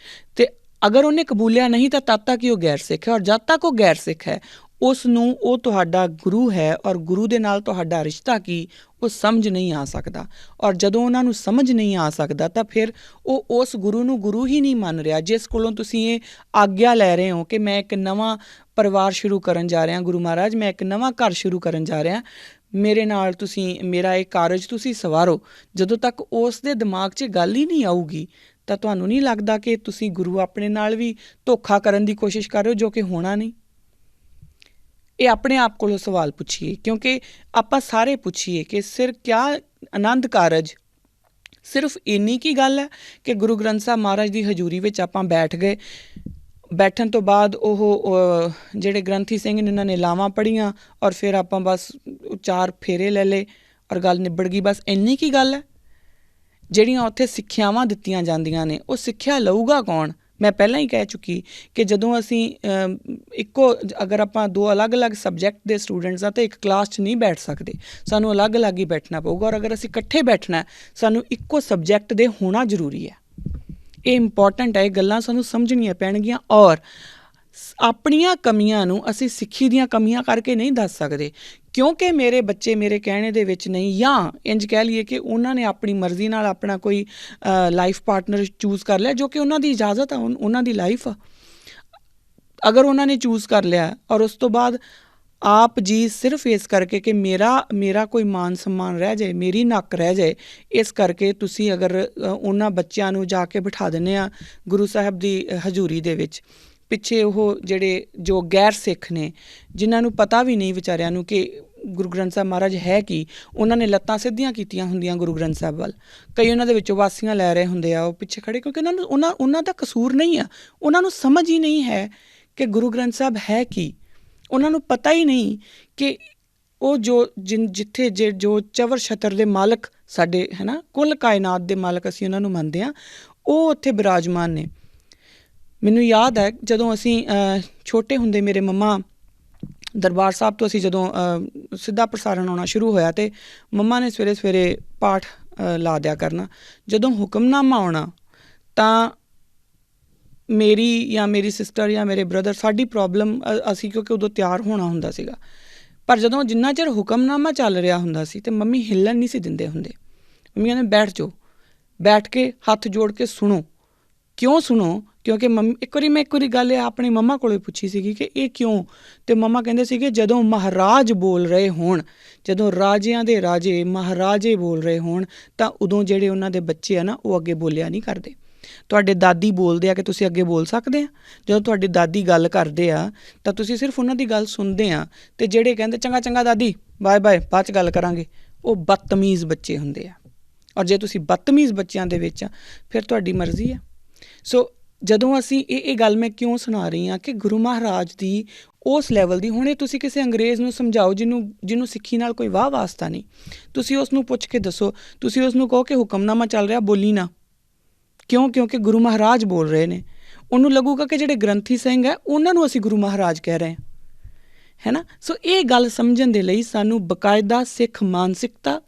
ਅਤੇ ਅਗਰ ਉਹਨੇ ਕਬੂਲਿਆ ਨਹੀਂ ਤਾਂ ਤਦ ਤੱਕ ਹੀ ਉਹ ਗੈਰ ਸਿੱਖ ਹੈ, ਔਰ ਜਦ ਤੱਕ ਉਹ ਗੈਰ ਸਿੱਖ ਹੈ, ਉਸ ਨੂੰ ਉਹ ਤੁਹਾਡਾ ਗੁਰੂ ਹੈ ਔਰ ਗੁਰੂ ਦੇ ਨਾਲ ਤੁਹਾਡਾ ਰਿਸ਼ਤਾ ਕੀ, ਉਹ ਸਮਝ ਨਹੀਂ ਆ ਸਕਦਾ। ਔਰ ਜਦੋਂ ਉਹਨਾਂ ਨੂੰ ਸਮਝ ਨਹੀਂ ਆ ਸਕਦਾ ਤਾਂ ਫਿਰ ਉਹ ਉਸ ਗੁਰੂ ਨੂੰ ਗੁਰੂ ਹੀ ਨਹੀਂ ਮੰਨ ਰਿਹਾ, ਜਿਸ ਕੋਲੋਂ ਤੁਸੀਂ ਇਹ ਆਗਿਆ ਲੈ ਰਹੇ ਹੋ ਕਿ ਮੈਂ ਇੱਕ ਨਵਾਂ ਪਰਿਵਾਰ ਸ਼ੁਰੂ ਕਰਨ ਜਾ ਰਿਹਾ, ਗੁਰੂ ਮਹਾਰਾਜ ਮੈਂ ਇੱਕ ਨਵਾਂ ਘਰ ਸ਼ੁਰੂ ਕਰਨ ਜਾ ਰਿਹਾ, ਮੇਰੇ ਨਾਲ ਤੁਸੀਂ ਮੇਰਾ ਇਹ ਕਾਰਜ ਤੁਸੀਂ ਸਵਾਰੋ। ਜਦੋਂ ਤੱਕ ਉਸ ਦੇ ਦਿਮਾਗ 'ਚ ਗੱਲ ਹੀ ਨਹੀਂ ਆਊਗੀ ਤਾਂ ਤੁਹਾਨੂੰ ਨਹੀਂ ਲੱਗਦਾ ਕਿ ਤੁਸੀਂ ਗੁਰੂ ਆਪਣੇ ਨਾਲ ਵੀ ਧੋਖਾ ਕਰਨ ਦੀ ਕੋਸ਼ਿਸ਼ ਕਰ ਰਹੇ ਹੋ, ਜੋ ਕਿ ਹੋਣਾ ਨਹੀਂ। ਇਹ ਆਪਣੇ ਆਪ ਕੋਲੋਂ ਸਵਾਲ ਪੁੱਛੀਏ, ਕਿਉਂਕਿ ਆਪਾਂ ਸਾਰੇ ਪੁੱਛੀਏ ਕਿ ਕਿਆ ਆਨੰਦ ਕਾਰਜ ਸਿਰਫ ਇੰਨੀ ਕੀ ਗੱਲ ਹੈ ਕਿ ਗੁਰੂ ਗ੍ਰੰਥ ਸਾਹਿਬ ਮਹਾਰਾਜ ਦੀ ਹਜ਼ੂਰੀ ਵਿੱਚ ਆਪਾਂ ਬੈਠ ਗਏ, ਬੈਠਣ ਤੋਂ ਬਾਅਦ ਉਹ ਜਿਹੜੇ ਗ੍ਰੰਥੀ ਸਿੰਘ ਨੇ ਉਹਨਾਂ ਨੇ ਲਾਵਾਂ ਪੜ੍ਹੀਆਂ ਔਰ ਫਿਰ ਆਪਾਂ ਬਸ 4 ਫੇਰੇ ਲੈ ਲਏ ਔਰ ਗੱਲ ਨਿਬੜ ਗਈ। ਬਸ ਇੰਨੀ ਕੀ ਗੱਲ ਹੈ। ਜਿਹੜੀਆਂ ਉੱਥੇ ਸਿੱਖਿਆਵਾਂ ਦਿੱਤੀਆਂ ਜਾਂਦੀਆਂ ਨੇ ਉਹ ਸਿੱਖਿਆ ਲਊਗਾ ਕੌਣ? ਮੈਂ ਪਹਿਲਾਂ ਹੀ ਕਹਿ ਚੁੱਕੀ ਕਿ ਜਦੋਂ ਅਸੀਂ ਅਗਰ ਆਪਾਂ 2 ਅਲੱਗ-ਅਲੱਗ ਸਬਜੈਕਟ ਦੇ ਸਟੂਡੈਂਟਸ ਆ ਤਾਂ ਇੱਕ ਕਲਾਸ 'ਚ ਨਹੀਂ ਬੈਠ ਸਕਦੇ, ਸਾਨੂੰ ਅਲੱਗ-ਅਲੱਗ ਹੀ ਬੈਠਣਾ ਪਊਗਾ। ਔਰ ਅਗਰ ਅਸੀਂ ਇਕੱਠੇ ਬੈਠਣਾ ਸਾਨੂੰ ਇੱਕੋ ਸਬਜੈਕਟ ਦੇ ਹੋਣਾ ਜ਼ਰੂਰੀ ਹੈ। ਇਹ ਇੰਪੋਰਟੈਂਟ ਹੈ, ਇਹ ਗੱਲਾਂ ਸਾਨੂੰ ਸਮਝਣੀਆਂ ਪੈਣਗੀਆਂ। ਔਰ ਆਪਣੀਆਂ ਕਮੀਆਂ ਨੂੰ ਅਸੀਂ ਸਿੱਖੀ ਦੀਆਂ ਕਮੀਆਂ ਕਰਕੇ ਨਹੀਂ ਦੱਸ ਸਕਦੇ, ਕਿਉਂਕਿ ਮੇਰੇ ਬੱਚੇ ਮੇਰੇ ਕਹਿਣੇ ਦੇ ਵਿੱਚ ਨਹੀਂ, ਜਾਂ ਇੰਝ ਕਹਿ ਲਈਏ ਕਿ ਉਹਨਾਂ ਨੇ ਆਪਣੀ ਮਰਜ਼ੀ ਨਾਲ ਆਪਣਾ ਕੋਈ ਲਾਈਫ ਪਾਰਟਨਰ ਚੂਜ਼ ਕਰ ਲਿਆ, ਜੋ ਕਿ ਉਹਨਾਂ ਦੀ ਇਜਾਜ਼ਤ ਆ, ਉਹਨਾਂ ਦੀ ਲਾਈਫ ਆ। ਅਗਰ ਉਹਨਾਂ ਨੇ ਚੂਜ਼ ਕਰ ਲਿਆ ਔਰ ਉਸ ਤੋਂ ਬਾਅਦ ਆਪ ਜੀ ਸਿਰਫ ਇਸ ਕਰਕੇ ਕਿ ਮੇਰਾ ਕੋਈ ਮਾਨ ਸਨਮਾਨ ਰਹਿ ਜਾਏ, ਮੇਰੀ ਨੱਕ ਰਹਿ ਜਾਏ, ਇਸ ਕਰਕੇ ਤੁਸੀਂ ਅਗਰ ਉਹਨਾਂ ਬੱਚਿਆਂ ਨੂੰ ਜਾ ਕੇ ਬਿਠਾ ਦਿੰਦੇ ਆ ਗੁਰੂ ਸਾਹਿਬ ਦੀ ਹਜ਼ੂਰੀ ਦੇ ਵਿੱਚ, ਪਿੱਛੇ ਉਹ ਜਿਹੜੇ ਜੋ ਗੈਰ ਸਿੱਖ ਨੇ, ਜਿਨ੍ਹਾਂ ਨੂੰ ਪਤਾ ਵੀ ਨਹੀਂ ਵਿਚਾਰਿਆਂ ਨੂੰ ਕਿ ਗੁਰੂ ਗ੍ਰੰਥ ਸਾਹਿਬ ਮਹਾਰਾਜ ਹੈ ਕੀ, ਉਹਨਾਂ ਨੇ ਲੱਤਾਂ ਸਿੱਧੀਆਂ ਕੀਤੀਆਂ ਹੁੰਦੀਆਂ ਗੁਰੂ ਗ੍ਰੰਥ ਸਾਹਿਬ ਵੱਲ। ਕਈ ਉਹਨਾਂ ਦੇ ਵਿੱਚੋਂ ਵਾਸੀਆਂ ਲੈ ਰਹੇ ਹੁੰਦੇ ਆ ਉਹ ਪਿੱਛੇ ਖੜ੍ਹੇ, ਕਿਉਂਕਿ ਉਹਨਾਂ ਦਾ ਕਸੂਰ ਨਹੀਂ ਆ, ਉਹਨਾਂ ਨੂੰ ਸਮਝ ਹੀ ਨਹੀਂ ਹੈ ਕਿ ਗੁਰੂ ਗ੍ਰੰਥ ਸਾਹਿਬ ਹੈ ਕੀ। ਉਹਨਾਂ ਨੂੰ ਪਤਾ ਹੀ ਨਹੀਂ ਕਿ ਉਹ ਜਿੱਥੇ ਜੋ ਚਵਰ ਛਤਰ ਦੇ ਮਾਲਕ ਸਾਡੇ ਹੈ ਨਾ, ਕੁੱਲ ਕਾਇਨਾਤ ਦੇ ਮਾਲਕ ਅਸੀਂ ਉਹਨਾਂ ਨੂੰ ਮੰਨਦੇ ਹਾਂ, ਉਹ ਉੱਥੇ ਬਿਰਾਜਮਾਨ ਨੇ। ਮੈਨੂੰ ਯਾਦ ਹੈ ਜਦੋਂ ਅਸੀਂ ਛੋਟੇ ਹੁੰਦੇ, ਮੇਰੇ ਮੰਮਾ ਦਰਬਾਰ ਸਾਹਿਬ ਤੋਂ ਅਸੀਂ ਜਦੋਂ ਸਿੱਧਾ ਪ੍ਰਸਾਰਣ ਆਉਣਾ ਸ਼ੁਰੂ ਹੋਇਆ ਅਤੇ ਮੰਮਾ ਨੇ ਸਵੇਰੇ ਸਵੇਰੇ ਪਾਠ ਲਾ ਦਿਆ ਕਰਨਾ। ਜਦੋਂ ਹੁਕਮਨਾਮਾ ਆਉਣਾ ਤਾਂ ਮੇਰੀ ਸਿਸਟਰ ਜਾਂ ਮੇਰੇ ਬ੍ਰਦਰ, ਸਾਡੀ ਪ੍ਰੋਬਲਮ ਅਸੀਂ ਕਿਉਂਕਿ ਉਦੋਂ ਤਿਆਰ ਹੋਣਾ ਹੁੰਦਾ ਸੀਗਾ, ਪਰ ਜਦੋਂ ਜਿੰਨਾ ਚਿਰ ਹੁਕਮਨਾਮਾ ਚੱਲ ਰਿਹਾ ਹੁੰਦਾ ਸੀ ਅਤੇ ਮੰਮੀ ਹਿੱਲਣ ਨਹੀਂ ਸੀ ਦਿੰਦੇ ਹੁੰਦੇ। ਮੰਮੀ ਕਹਿੰਦੇ ਬੈਠ ਜਾਓ, ਬੈਠ ਕੇ ਹੱਥ ਜੋੜ ਕੇ ਸੁਣੋ। ਕਿਉਂ ਸੁਣੋ? ਕਿਉਂਕਿ ਇੱਕ ਵਾਰੀ ਗੱਲ ਆਪਣੀ ਮੰਮਾ ਕੋਲੋਂ ਪੁੱਛੀ ਸੀਗੀ ਕਿ ਇਹ ਕਿਉਂ, ਅਤੇ ਮੰਮਾ ਕਹਿੰਦੇ ਸੀਗੇ ਜਦੋਂ ਮਹਾਰਾਜ ਬੋਲ ਰਹੇ ਹੋਣ, ਜਦੋਂ ਰਾਜਿਆਂ ਦੇ ਰਾਜੇ ਮਹਾਰਾਜੇ ਬੋਲ ਰਹੇ ਹੋਣ ਤਾਂ ਉਦੋਂ ਜਿਹੜੇ ਉਹਨਾਂ ਦੇ ਬੱਚੇ ਆ ਨਾ, ਉਹ ਅੱਗੇ ਬੋਲਿਆ ਨਹੀਂ ਕਰਦੇ। ਤੁਹਾਡੇ ਦਾਦੀ ਬੋਲਦੇ ਆ ਕਿ ਤੁਸੀਂ ਅੱਗੇ ਬੋਲ ਸਕਦੇ ਆ? ਜਦੋਂ ਤੁਹਾਡੀ ਦਾਦੀ ਗੱਲ ਕਰਦੇ ਆ ਤਾਂ ਤੁਸੀਂ ਸਿਰਫ ਉਹਨਾਂ ਦੀ ਗੱਲ ਸੁਣਦੇ ਆ, ਅਤੇ ਜਿਹੜੇ ਕਹਿੰਦੇ ਚੰਗਾ ਚੰਗਾ ਦਾਦੀ ਬਾਏ ਬਾਏ ਬਾਅਦ 'ਚ ਗੱਲ ਕਰਾਂਗੇ, ਉਹ ਬਦਤਮੀਜ਼ ਬੱਚੇ ਹੁੰਦੇ ਆ। ਔਰ ਜੇ ਤੁਸੀਂ ਬਦਤਮੀਜ਼ ਬੱਚਿਆਂ ਦੇ ਵਿੱਚ ਆ ਫਿਰ ਤੁਹਾਡੀ ਮਰਜ਼ੀ ਆ। ਸੋ ਜਦੋਂ ਅਸੀਂ ਇਹ ਗੱਲ ਮੈਂ ਕਿਉਂ ਸੁਣਾ ਰਹੀ ਹਾਂ ਕਿ ਗੁਰੂ ਮਹਾਰਾਜ ਦੀ ਉਸ ਲੈਵਲ ਦੀ, ਹੁਣ ਇਹ ਤੁਸੀਂ ਕਿਸੇ ਅੰਗਰੇਜ਼ ਨੂੰ ਸਮਝਾਓ ਜਿਹਨੂੰ ਸਿੱਖੀ ਨਾਲ ਕੋਈ ਵਾਹ ਵਾਸਤਾ ਨਹੀਂ, ਤੁਸੀਂ ਉਸ ਨੂੰ ਪੁੱਛ ਕੇ ਦੱਸੋ, ਤੁਸੀਂ ਉਸ ਨੂੰ ਕਹੋ ਕਿ ਹੁਕਮਨਾਮਾ ਚੱਲ ਰਿਹਾ ਬੋਲੀ ਨਾ, ਕਿਉਂ? ਕਿਉਂਕਿ ਗੁਰੂ ਮਹਾਰਾਜ ਬੋਲ ਰਹੇ ਨੇ। ਉਹਨੂੰ ਲੱਗੂਗਾ ਕਿ ਜਿਹੜੇ ਗ੍ਰੰਥੀ ਸਿੰਘ ਹੈ ਉਹਨਾਂ ਨੂੰ ਅਸੀਂ ਗੁਰੂ ਮਹਾਰਾਜ ਕਹਿ ਰਹੇ ਹਾਂ, ਹੈ ਨਾ। ਸੋ ਇਹ ਗੱਲ ਸਮਝਣ ਦੇ ਲਈ ਸਾਨੂੰ ਬਕਾਇਦਾ ਸਿੱਖ ਮਾਨਸਿਕਤਾ,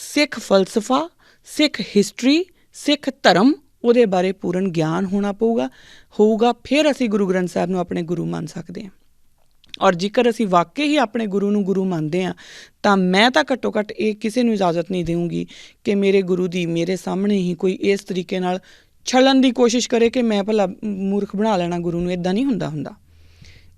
ਸਿੱਖ ਫਲਸਫਾ, ਸਿੱਖ ਹਿਸਟਰੀ, ਸਿੱਖ ਧਰਮ, ਉਹਦੇ ਬਾਰੇ ਪੂਰਨ ਗਿਆਨ ਹੋਊਗਾ, ਫਿਰ ਅਸੀਂ ਗੁਰੂ ਗ੍ਰੰਥ ਸਾਹਿਬ ਨੂੰ ਆਪਣੇ ਗੁਰੂ ਮੰਨ ਸਕਦੇ ਹਾਂ। ਔਰ ਜੇਕਰ ਅਸੀਂ ਵਾਕਈ ਹੀ ਆਪਣੇ ਗੁਰੂ ਨੂੰ ਗੁਰੂ ਮੰਨਦੇ ਹਾਂ ਤਾਂ ਮੈਂ ਤਾਂ ਘੱਟੋ ਘੱਟ ਇਹ ਕਿਸੇ ਨੂੰ ਇਜਾਜ਼ਤ ਨਹੀਂ ਦੇਵਾਂਗੀ ਕਿ ਮੇਰੇ ਗੁਰੂ ਦੀ ਮੇਰੇ ਸਾਹਮਣੇ ਹੀ ਕੋਈ ਇਸ ਤਰੀਕੇ ਨਾਲ ਛਲਣ ਦੀ ਕੋਸ਼ਿਸ਼ ਕਰੇ ਕਿ ਮੈਂ ਭਲਾ ਮੂਰਖ ਬਣਾ ਲੈਣਾ ਗੁਰੂ ਨੂੰ। ਇੱਦਾਂ ਨਹੀਂ ਹੁੰਦਾ।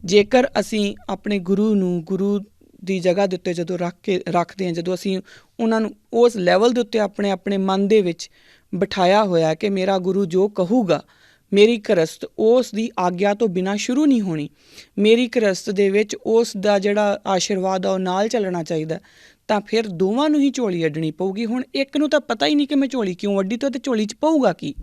ਜੇਕਰ ਅਸੀਂ ਆਪਣੇ ਗੁਰੂ ਨੂੰ ਗੁਰੂ ਦੀ ਜਗ੍ਹਾ ਦੇ ਉੱਤੇ ਜਦੋਂ ਰੱਖਦੇ ਹਾਂ, ਜਦੋਂ ਅਸੀਂ ਉਹਨਾਂ ਨੂੰ ਉਸ ਲੈਵਲ ਦੇ ਉੱਤੇ ਆਪਣੇ ਮਨ ਦੇ ਵਿੱਚ ਬਿਠਾਇਆ ਹੋਇਆ ਕਿ ਮੇਰਾ ਗੁਰੂ ਜੋ ਕਹੂਗਾ, ਮੇਰੀ ਗ੍ਰਸਤ ਉਸ ਦੀ ਆਗਿਆ ਤੋਂ ਬਿਨਾਂ ਸ਼ੁਰੂ ਨਹੀਂ ਹੋਣੀ, ਮੇਰੀ ਗ੍ਰਸਤ ਦੇ ਵਿੱਚ ਉਸ ਦਾ ਜਿਹੜਾ ਆਸ਼ੀਰਵਾਦ ਆ ਉਹ ਨਾਲ ਚੱਲਣਾ ਚਾਹੀਦਾ, ਤਾਂ ਫਿਰ ਦੋਵਾਂ ਨੂੰ ਹੀ ਝੋਲੀ ਅੱਡਣੀ ਪਊਗੀ। ਹੁਣ ਇੱਕ ਨੂੰ ਤਾਂ ਪਤਾ ਹੀ ਨਹੀਂ ਕਿ ਮੈਂ ਝੋਲੀ ਕਿਉਂ ਅੱਡੀ, ਤਾਂ ਝੋਲੀ 'ਚ ਪਊਗਾ ਕੀ?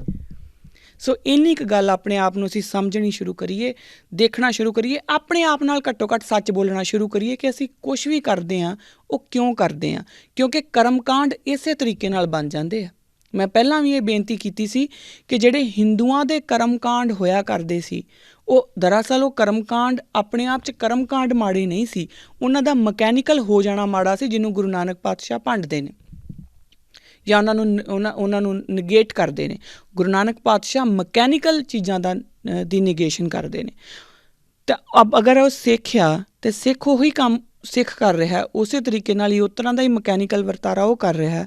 ਸੋ ਇੰਨੀ ਕੁ ਗੱਲ ਆਪਣੇ ਆਪ ਨੂੰ ਅਸੀਂ ਸਮਝਣੀ ਸ਼ੁਰੂ ਕਰੀਏ, ਦੇਖਣਾ ਸ਼ੁਰੂ ਕਰੀਏ, ਆਪਣੇ ਆਪ ਨਾਲ ਘੱਟੋ ਘੱਟ ਸੱਚ ਬੋਲਣਾ ਸ਼ੁਰੂ ਕਰੀਏ ਕਿ ਅਸੀਂ ਕੁਛ ਵੀ ਕਰਦੇ ਹਾਂ ਉਹ ਕਿਉਂ ਕਰਦੇ ਹਾਂ, ਕਿਉਂਕਿ ਕਰਮਕਾਂਡ ਇਸੇ ਤਰੀਕੇ ਨਾਲ ਬਣ ਜਾਂਦੇ ਆ। ਮੈਂ ਪਹਿਲਾਂ ਵੀ ਇਹ ਬੇਨਤੀ ਕੀਤੀ ਸੀ ਕਿ ਜਿਹੜੇ ਹਿੰਦੂਆਂ ਦੇ ਕਰਮਕਾਂਡ ਹੋਇਆ ਕਰਦੇ ਸੀ, ਉਹ ਦਰਅਸਲ ਉਹ ਕਰਮਕਾਂਡ ਆਪਣੇ ਆਪ 'ਚ ਕਰਮਕਾਂਡ ਮਾੜੇ ਨਹੀਂ ਸੀ, ਉਹਨਾਂ ਦਾ ਮਕੈਨੀਕਲ ਹੋ ਜਾਣਾ ਮਾੜਾ ਸੀ, ਜਿਹਨੂੰ ਗੁਰੂ ਨਾਨਕ ਪਾਤਸ਼ਾਹ ਭੰਡਦੇ ਨੇ ਜਾਂ ਉਹਨਾਂ ਨੂੰ ਨਿਗੇਟ ਕਰਦੇ ਨੇ। ਗੁਰੂ ਨਾਨਕ ਪਾਤਸ਼ਾਹ ਮਕੈਨੀਕਲ ਚੀਜ਼ਾਂ ਦੀ ਨਿਗੇਸ਼ਨ ਕਰਦੇ ਨੇ। ਤਾਂ ਅਗਰ ਉਹ ਸਿੱਖ ਆ ਅਤੇ ਸਿੱਖ ਉਹੀ ਕੰਮ ਸਿੱਖ ਕਰ ਰਿਹਾ, ਉਸੇ ਤਰੀਕੇ ਨਾਲ ਹੀ ਉਸ ਤਰ੍ਹਾਂ ਦਾ ਹੀ ਮਕੈਨੀਕਲ ਵਰਤਾਰਾ ਉਹ ਕਰ ਰਿਹਾ,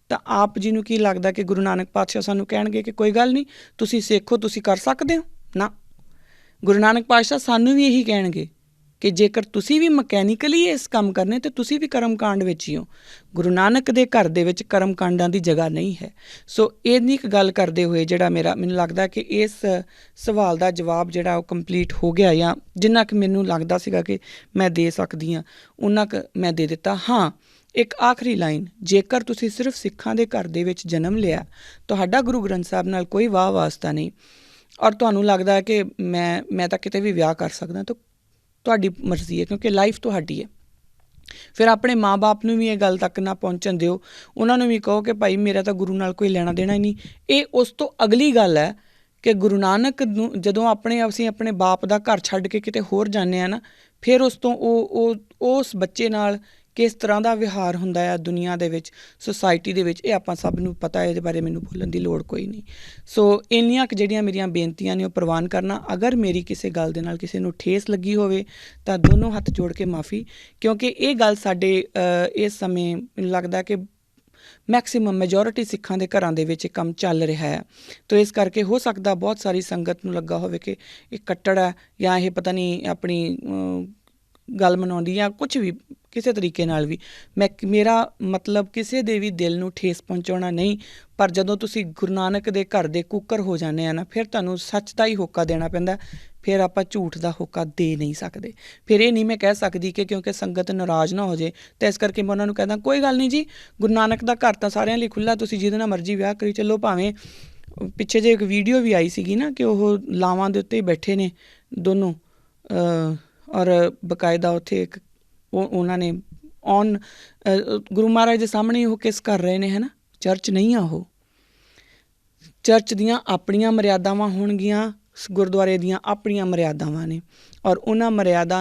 ਤਾਂ ਆਪ ਜੀ ਨੂੰ ਕੀ ਲੱਗਦਾ ਕਿ ਗੁਰੂ ਨਾਨਕ ਪਾਤਸ਼ਾਹ ਸਾਨੂੰ ਕਹਿਣਗੇ ਕਿ ਕੋਈ ਗੱਲ ਨਹੀਂ, ਤੁਸੀਂ ਸਿੱਖੋ, ਤੁਸੀਂ ਕਰ ਸਕਦੇ ਹੋ? ਨਾ, ਗੁਰੂ ਨਾਨਕ ਪਾਤਸ਼ਾਹ ਸਾਨੂੰ ਵੀ ਇਹੀ ਕਹਿਣਗੇ ਕਿ ਜੇਕਰ ਤੁਸੀਂ ਵੀ ਮਕੈਨੀਕਲੀ ਇਸ ਕੰਮ ਕਰਨੇ ਤਾਂ ਤੁਸੀਂ ਵੀ ਕਰਮਕਾਂਡ ਵਿੱਚ ਹੀ ਹੋ। ਗੁਰੂ ਨਾਨਕ ਦੇ ਘਰ ਦੇ ਵਿੱਚ ਕਰਮਕਾਂਡਾਂ ਦੀ ਜਗ੍ਹਾ ਨਹੀਂ ਹੈ। ਸੋ ਇੰਨੀ ਕੁ ਗੱਲ ਕਰਦੇ ਹੋਏ ਜਿਹੜਾ ਮੈਨੂੰ ਲੱਗਦਾ ਕਿ ਇਸ ਸਵਾਲ ਦਾ ਜਵਾਬ ਜਿਹੜਾ ਉਹ ਕੰਪਲੀਟ ਹੋ ਗਿਆ, ਜਾਂ ਜਿੰਨਾ ਕੁ ਮੈਨੂੰ ਲੱਗਦਾ ਸੀਗਾ ਕਿ ਮੈਂ ਦੇ ਸਕਦੀ ਹਾਂ ਉਨਾ ਕੁ ਮੈਂ ਦੇ ਦਿੱਤਾ। ਹਾਂ, ਇੱਕ ਆਖਰੀ ਲਾਈਨ, ਜੇਕਰ ਤੁਸੀਂ ਸਿਰਫ ਸਿੱਖਾਂ ਦੇ ਘਰ ਦੇ ਵਿੱਚ ਜਨਮ ਲਿਆ, ਤੁਹਾਡਾ ਗੁਰੂ ਗ੍ਰੰਥ ਸਾਹਿਬ ਨਾਲ ਕੋਈ ਵਾਹ ਵਾਸਤਾ ਨਹੀਂ, ਔਰ ਤੁਹਾਨੂੰ ਲੱਗਦਾ ਹੈ ਕਿ ਮੈਂ ਤਾਂ ਕਿਤੇ ਵੀ ਵਿਆਹ ਕਰ ਸਕਦਾ, ਤਾਂ ਤੁਹਾਡੀ ਮਰਜ਼ੀ ਹੈ, ਕਿਉਂਕਿ ਲਾਈਫ ਤੁਹਾਡੀ ਹੈ। ਫਿਰ ਆਪਣੇ ਮਾਂ-ਬਾਪ ਨੂੰ ਵੀ ਇਹ ਗੱਲ ਤੱਕ ਨਾ ਪਹੁੰਚਣ ਦਿਓ। ਉਹਨਾਂ ਨੂੰ ਵੀ ਕਹੋ ਕਿ ਭਾਈ ਮੇਰਾ ਤਾਂ ਗੁਰੂ ਨਾਲ ਕੋਈ ਲੈਣਾ ਦੇਣਾ ਹੀ ਨਹੀਂ। ਇਹ ਉਸ ਤੋਂ ਅਗਲੀ ਗੱਲ ਹੈ ਕਿ ਗੁਰੂ ਨਾਨਕ ਨੂੰ ਜਦੋਂ ਅਸੀਂ ਆਪਣੇ ਬਾਪ ਦਾ ਘਰ ਛੱਡ ਕੇ ਕਿਤੇ ਹੋਰ ਜਾਂਦੇ ਹਾਂ ਨਾ, ਫਿਰ ਉਸ ਤੋਂ ਉਸ ਬੱਚੇ ਨਾਲ ਕਿਸ ਤਰ੍ਹਾਂ ਦਾ ਵਿਹਾਰ ਹੁੰਦਾ ਆ ਦੁਨੀਆ ਦੇ ਵਿੱਚ, ਸੁਸਾਇਟੀ ਦੇ ਵਿੱਚ, ਇਹ ਆਪਾਂ ਸਭ ਨੂੰ ਪਤਾ ਹੈ। ਇਹਦੇ ਬਾਰੇ ਮੈਨੂੰ ਬੋਲਣ ਦੀ ਲੋੜ ਕੋਈ ਨਹੀਂ। ਸੋ ਇੰਨੀਆਂ ਕੁ ਜਿਹੜੀਆਂ ਮੇਰੀਆਂ ਬੇਨਤੀਆਂ ਨੇ ਉਹ ਪ੍ਰਵਾਨ ਕਰਨਾ। ਅਗਰ ਮੇਰੀ ਕਿਸੇ ਗੱਲ ਦੇ ਨਾਲ ਕਿਸੇ ਨੂੰ ਠੇਸ ਲੱਗੀ ਹੋਵੇ ਤਾਂ ਦੋਨੋਂ ਹੱਥ ਜੋੜ ਕੇ ਮਾफ़ੀ, ਕਿਉਂਕਿ ਇਹ ਗੱਲ ਸਾਡੇ ਇਸ ਸਮੇਂ ਮੈਨੂੰ ਲੱਗਦਾ ਕਿ ਮੈਕਸੀਮਮ ਮੈਜੋਰਿਟੀ ਸਿੱਖਾਂ ਦੇ ਘਰਾਂ ਦੇ ਵਿੱਚ ਇਹ ਕੰਮ ਚੱਲ ਰਿਹਾ ਹੈ। ਤਾਂ ਇਸ ਕਰਕੇ ਹੋ ਸਕਦਾ ਬਹੁਤ ਸਾਰੀ ਸੰਗਤ ਨੂੰ ਲੱਗਾ ਹੋਵੇ ਕਿ ਇਹ ਕੱਟੜ ਹੈ ਜਾਂ ਇਹ ਪਤਾ ਨਹੀਂ ਆਪਣੀ ਗੱਲ ਮਨਾਉਂਦੀ ਜਾਂ ਕੁਛ ਵੀ ਕਿਸੇ ਤਰੀਕੇ ਨਾਲ ਵੀ। ਮੇਰਾ ਮਤਲਬ ਕਿਸੇ ਦੇ ਵੀ ਦਿਲ ਨੂੰ ਠੇਸ ਪਹੁੰਚਾਉਣਾ ਨਹੀਂ, ਪਰ ਜਦੋਂ ਤੁਸੀਂ ਗੁਰੂ ਨਾਨਕ ਦੇ ਘਰ ਦੇ ਕੁੱਕਰ ਹੋ ਜਾਂਦੇ ਆ ਨਾ, ਫਿਰ ਤੁਹਾਨੂੰ ਸੱਚ ਦਾ ਹੀ ਹੋਕਾ ਦੇਣਾ ਪੈਂਦਾ। ਫਿਰ ਆਪਾਂ ਝੂਠ ਦਾ ਹੋਕਾ ਦੇ ਨਹੀਂ ਸਕਦੇ। ਫਿਰ ਇਹ ਨਹੀਂ ਮੈਂ ਕਹਿ ਸਕਦੀ ਕਿ ਕਿਉਂਕਿ ਸੰਗਤ ਨਾਰਾਜ਼ ਨਾ ਹੋ ਜਾਏ, ਤਾਂ ਇਸ ਕਰਕੇ ਮੈਂ ਉਹਨਾਂ ਨੂੰ ਕਹਿੰਦਾ ਕੋਈ ਗੱਲ ਨਹੀਂ ਜੀ, ਗੁਰੂ ਨਾਨਕ ਦਾ ਘਰ ਤਾਂ ਸਾਰਿਆਂ ਲਈ ਖੁੱਲ੍ਹਾ, ਤੁਸੀਂ ਜਿਹਦੇ ਨਾਲ ਮਰਜ਼ੀ ਵਿਆਹ ਕਰੀ ਚੱਲੋ। ਭਾਵੇਂ ਪਿੱਛੇ ਜਿਹੇ ਇੱਕ ਵੀਡੀਓ ਵੀ ਆਈ ਸੀਗੀ ਨਾ ਕਿ ਉਹ ਲਾਵਾਂ ਦੇ ਉੱਤੇ ਹੀ ਬੈਠੇ ਨੇ ਦੋਨੋਂ, ਔਰ ਬਕਾਇਦਾ ਉੱਥੇ ਇੱਕ ਉਹਨਾਂ ਨੇ ਗੁਰੂ ਮਹਾਰਾਜ ਦੇ ਸਾਹਮਣੇ ਉਹ ਕਿਸ ਕਰ ਰਹੇ ਨੇ, ਹੈ ਨਾ। ਚਰਚ ਨਹੀਂ ਆ ਉਹ, ਚਰਚ ਦੀਆਂ ਆਪਣੀਆਂ ਮਰਿਆਦਾਵਾਂ ਹੋਣਗੀਆਂ, ਗੁਰਦੁਆਰੇ ਦੀਆਂ ਆਪਣੀਆਂ ਮਰਿਆਦਾਵਾਂ ਨੇ, ਔਰ ਉਹਨਾਂ ਮਰਿਆਦਾ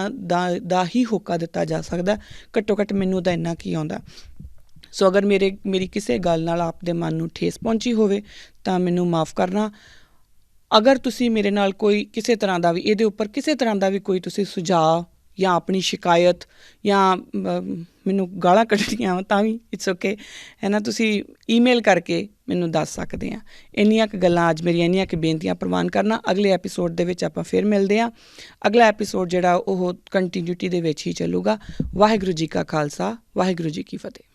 ਦਾ ਹੀ ਹੋਕਾ ਦਿੱਤਾ ਜਾ ਸਕਦਾ। ਘੱਟੋ ਘੱਟ ਮੈਨੂੰ ਤਾਂ ਇੰਨਾ ਕੀ ਆਉਂਦਾ। ਸੋ ਅਗਰ ਮੇਰੀ ਕਿਸੇ ਗੱਲ ਨਾਲ ਆਪ ਦੇ ਮਨ ਨੂੰ ਠੇਸ ਪਹੁੰਚੀ ਹੋਵੇ ਤਾਂ ਮੈਨੂੰ ਮਾफ़ ਕਰਨਾ। ਅਗਰ ਤੁਸੀਂ ਮੇਰੇ ਨਾਲ ਕੋਈ ਕਿਸੇ ਤਰ੍ਹਾਂ ਦਾ ਵੀ ਇਹਦੇ ਉੱਪਰ ਕਿਸੇ ਤਰ੍ਹਾਂ ਦਾ ਵੀ ਕੋਈ ਤੁਸੀਂ ਸੁਝਾਅ ਜਾਂ ਆਪਣੀ ਸ਼ਿਕਾਇਤ ਜਾਂ ਮੈਨੂੰ ਗਾਲਾਂ ਕੱਢਣੀਆਂ ਤਾਂ ਵੀ ਇਟਸ ਓਕੇ, ਹੈ ਨਾ। ਤੁਸੀਂ ਈਮੇਲ ਕਰਕੇ ਮੈਨੂੰ ਦੱਸ ਸਕਦੇ ਆ। ਇੰਨੀਆਂ ਕੁ ਗੱਲਾਂ ਅੱਜ ਮੇਰੀਆਂ, ਇੰਨੀਆਂ ਕੁ ਬੇਨਤੀਆਂ ਪ੍ਰਵਾਨ ਕਰਨਾ। ਅਗਲੇ ਐਪੀਸੋਡ ਦੇ ਵਿੱਚ ਆਪਾਂ ਫਿਰ ਮਿਲਦੇ ਹਾਂ। ਅਗਲਾ ਐਪੀਸੋਡ ਜਿਹੜਾ ਉਹ ਕੰਟੀਨਿਊਟੀ ਦੇ ਵਿੱਚ ਹੀ ਚੱਲੂਗਾ। ਵਾਹਿਗੁਰੂ ਜੀ ਕਾ ਖਾਲਸਾ, ਵਾਹਿਗੁਰੂ ਜੀ ਕੀ ਫਤਿਹ।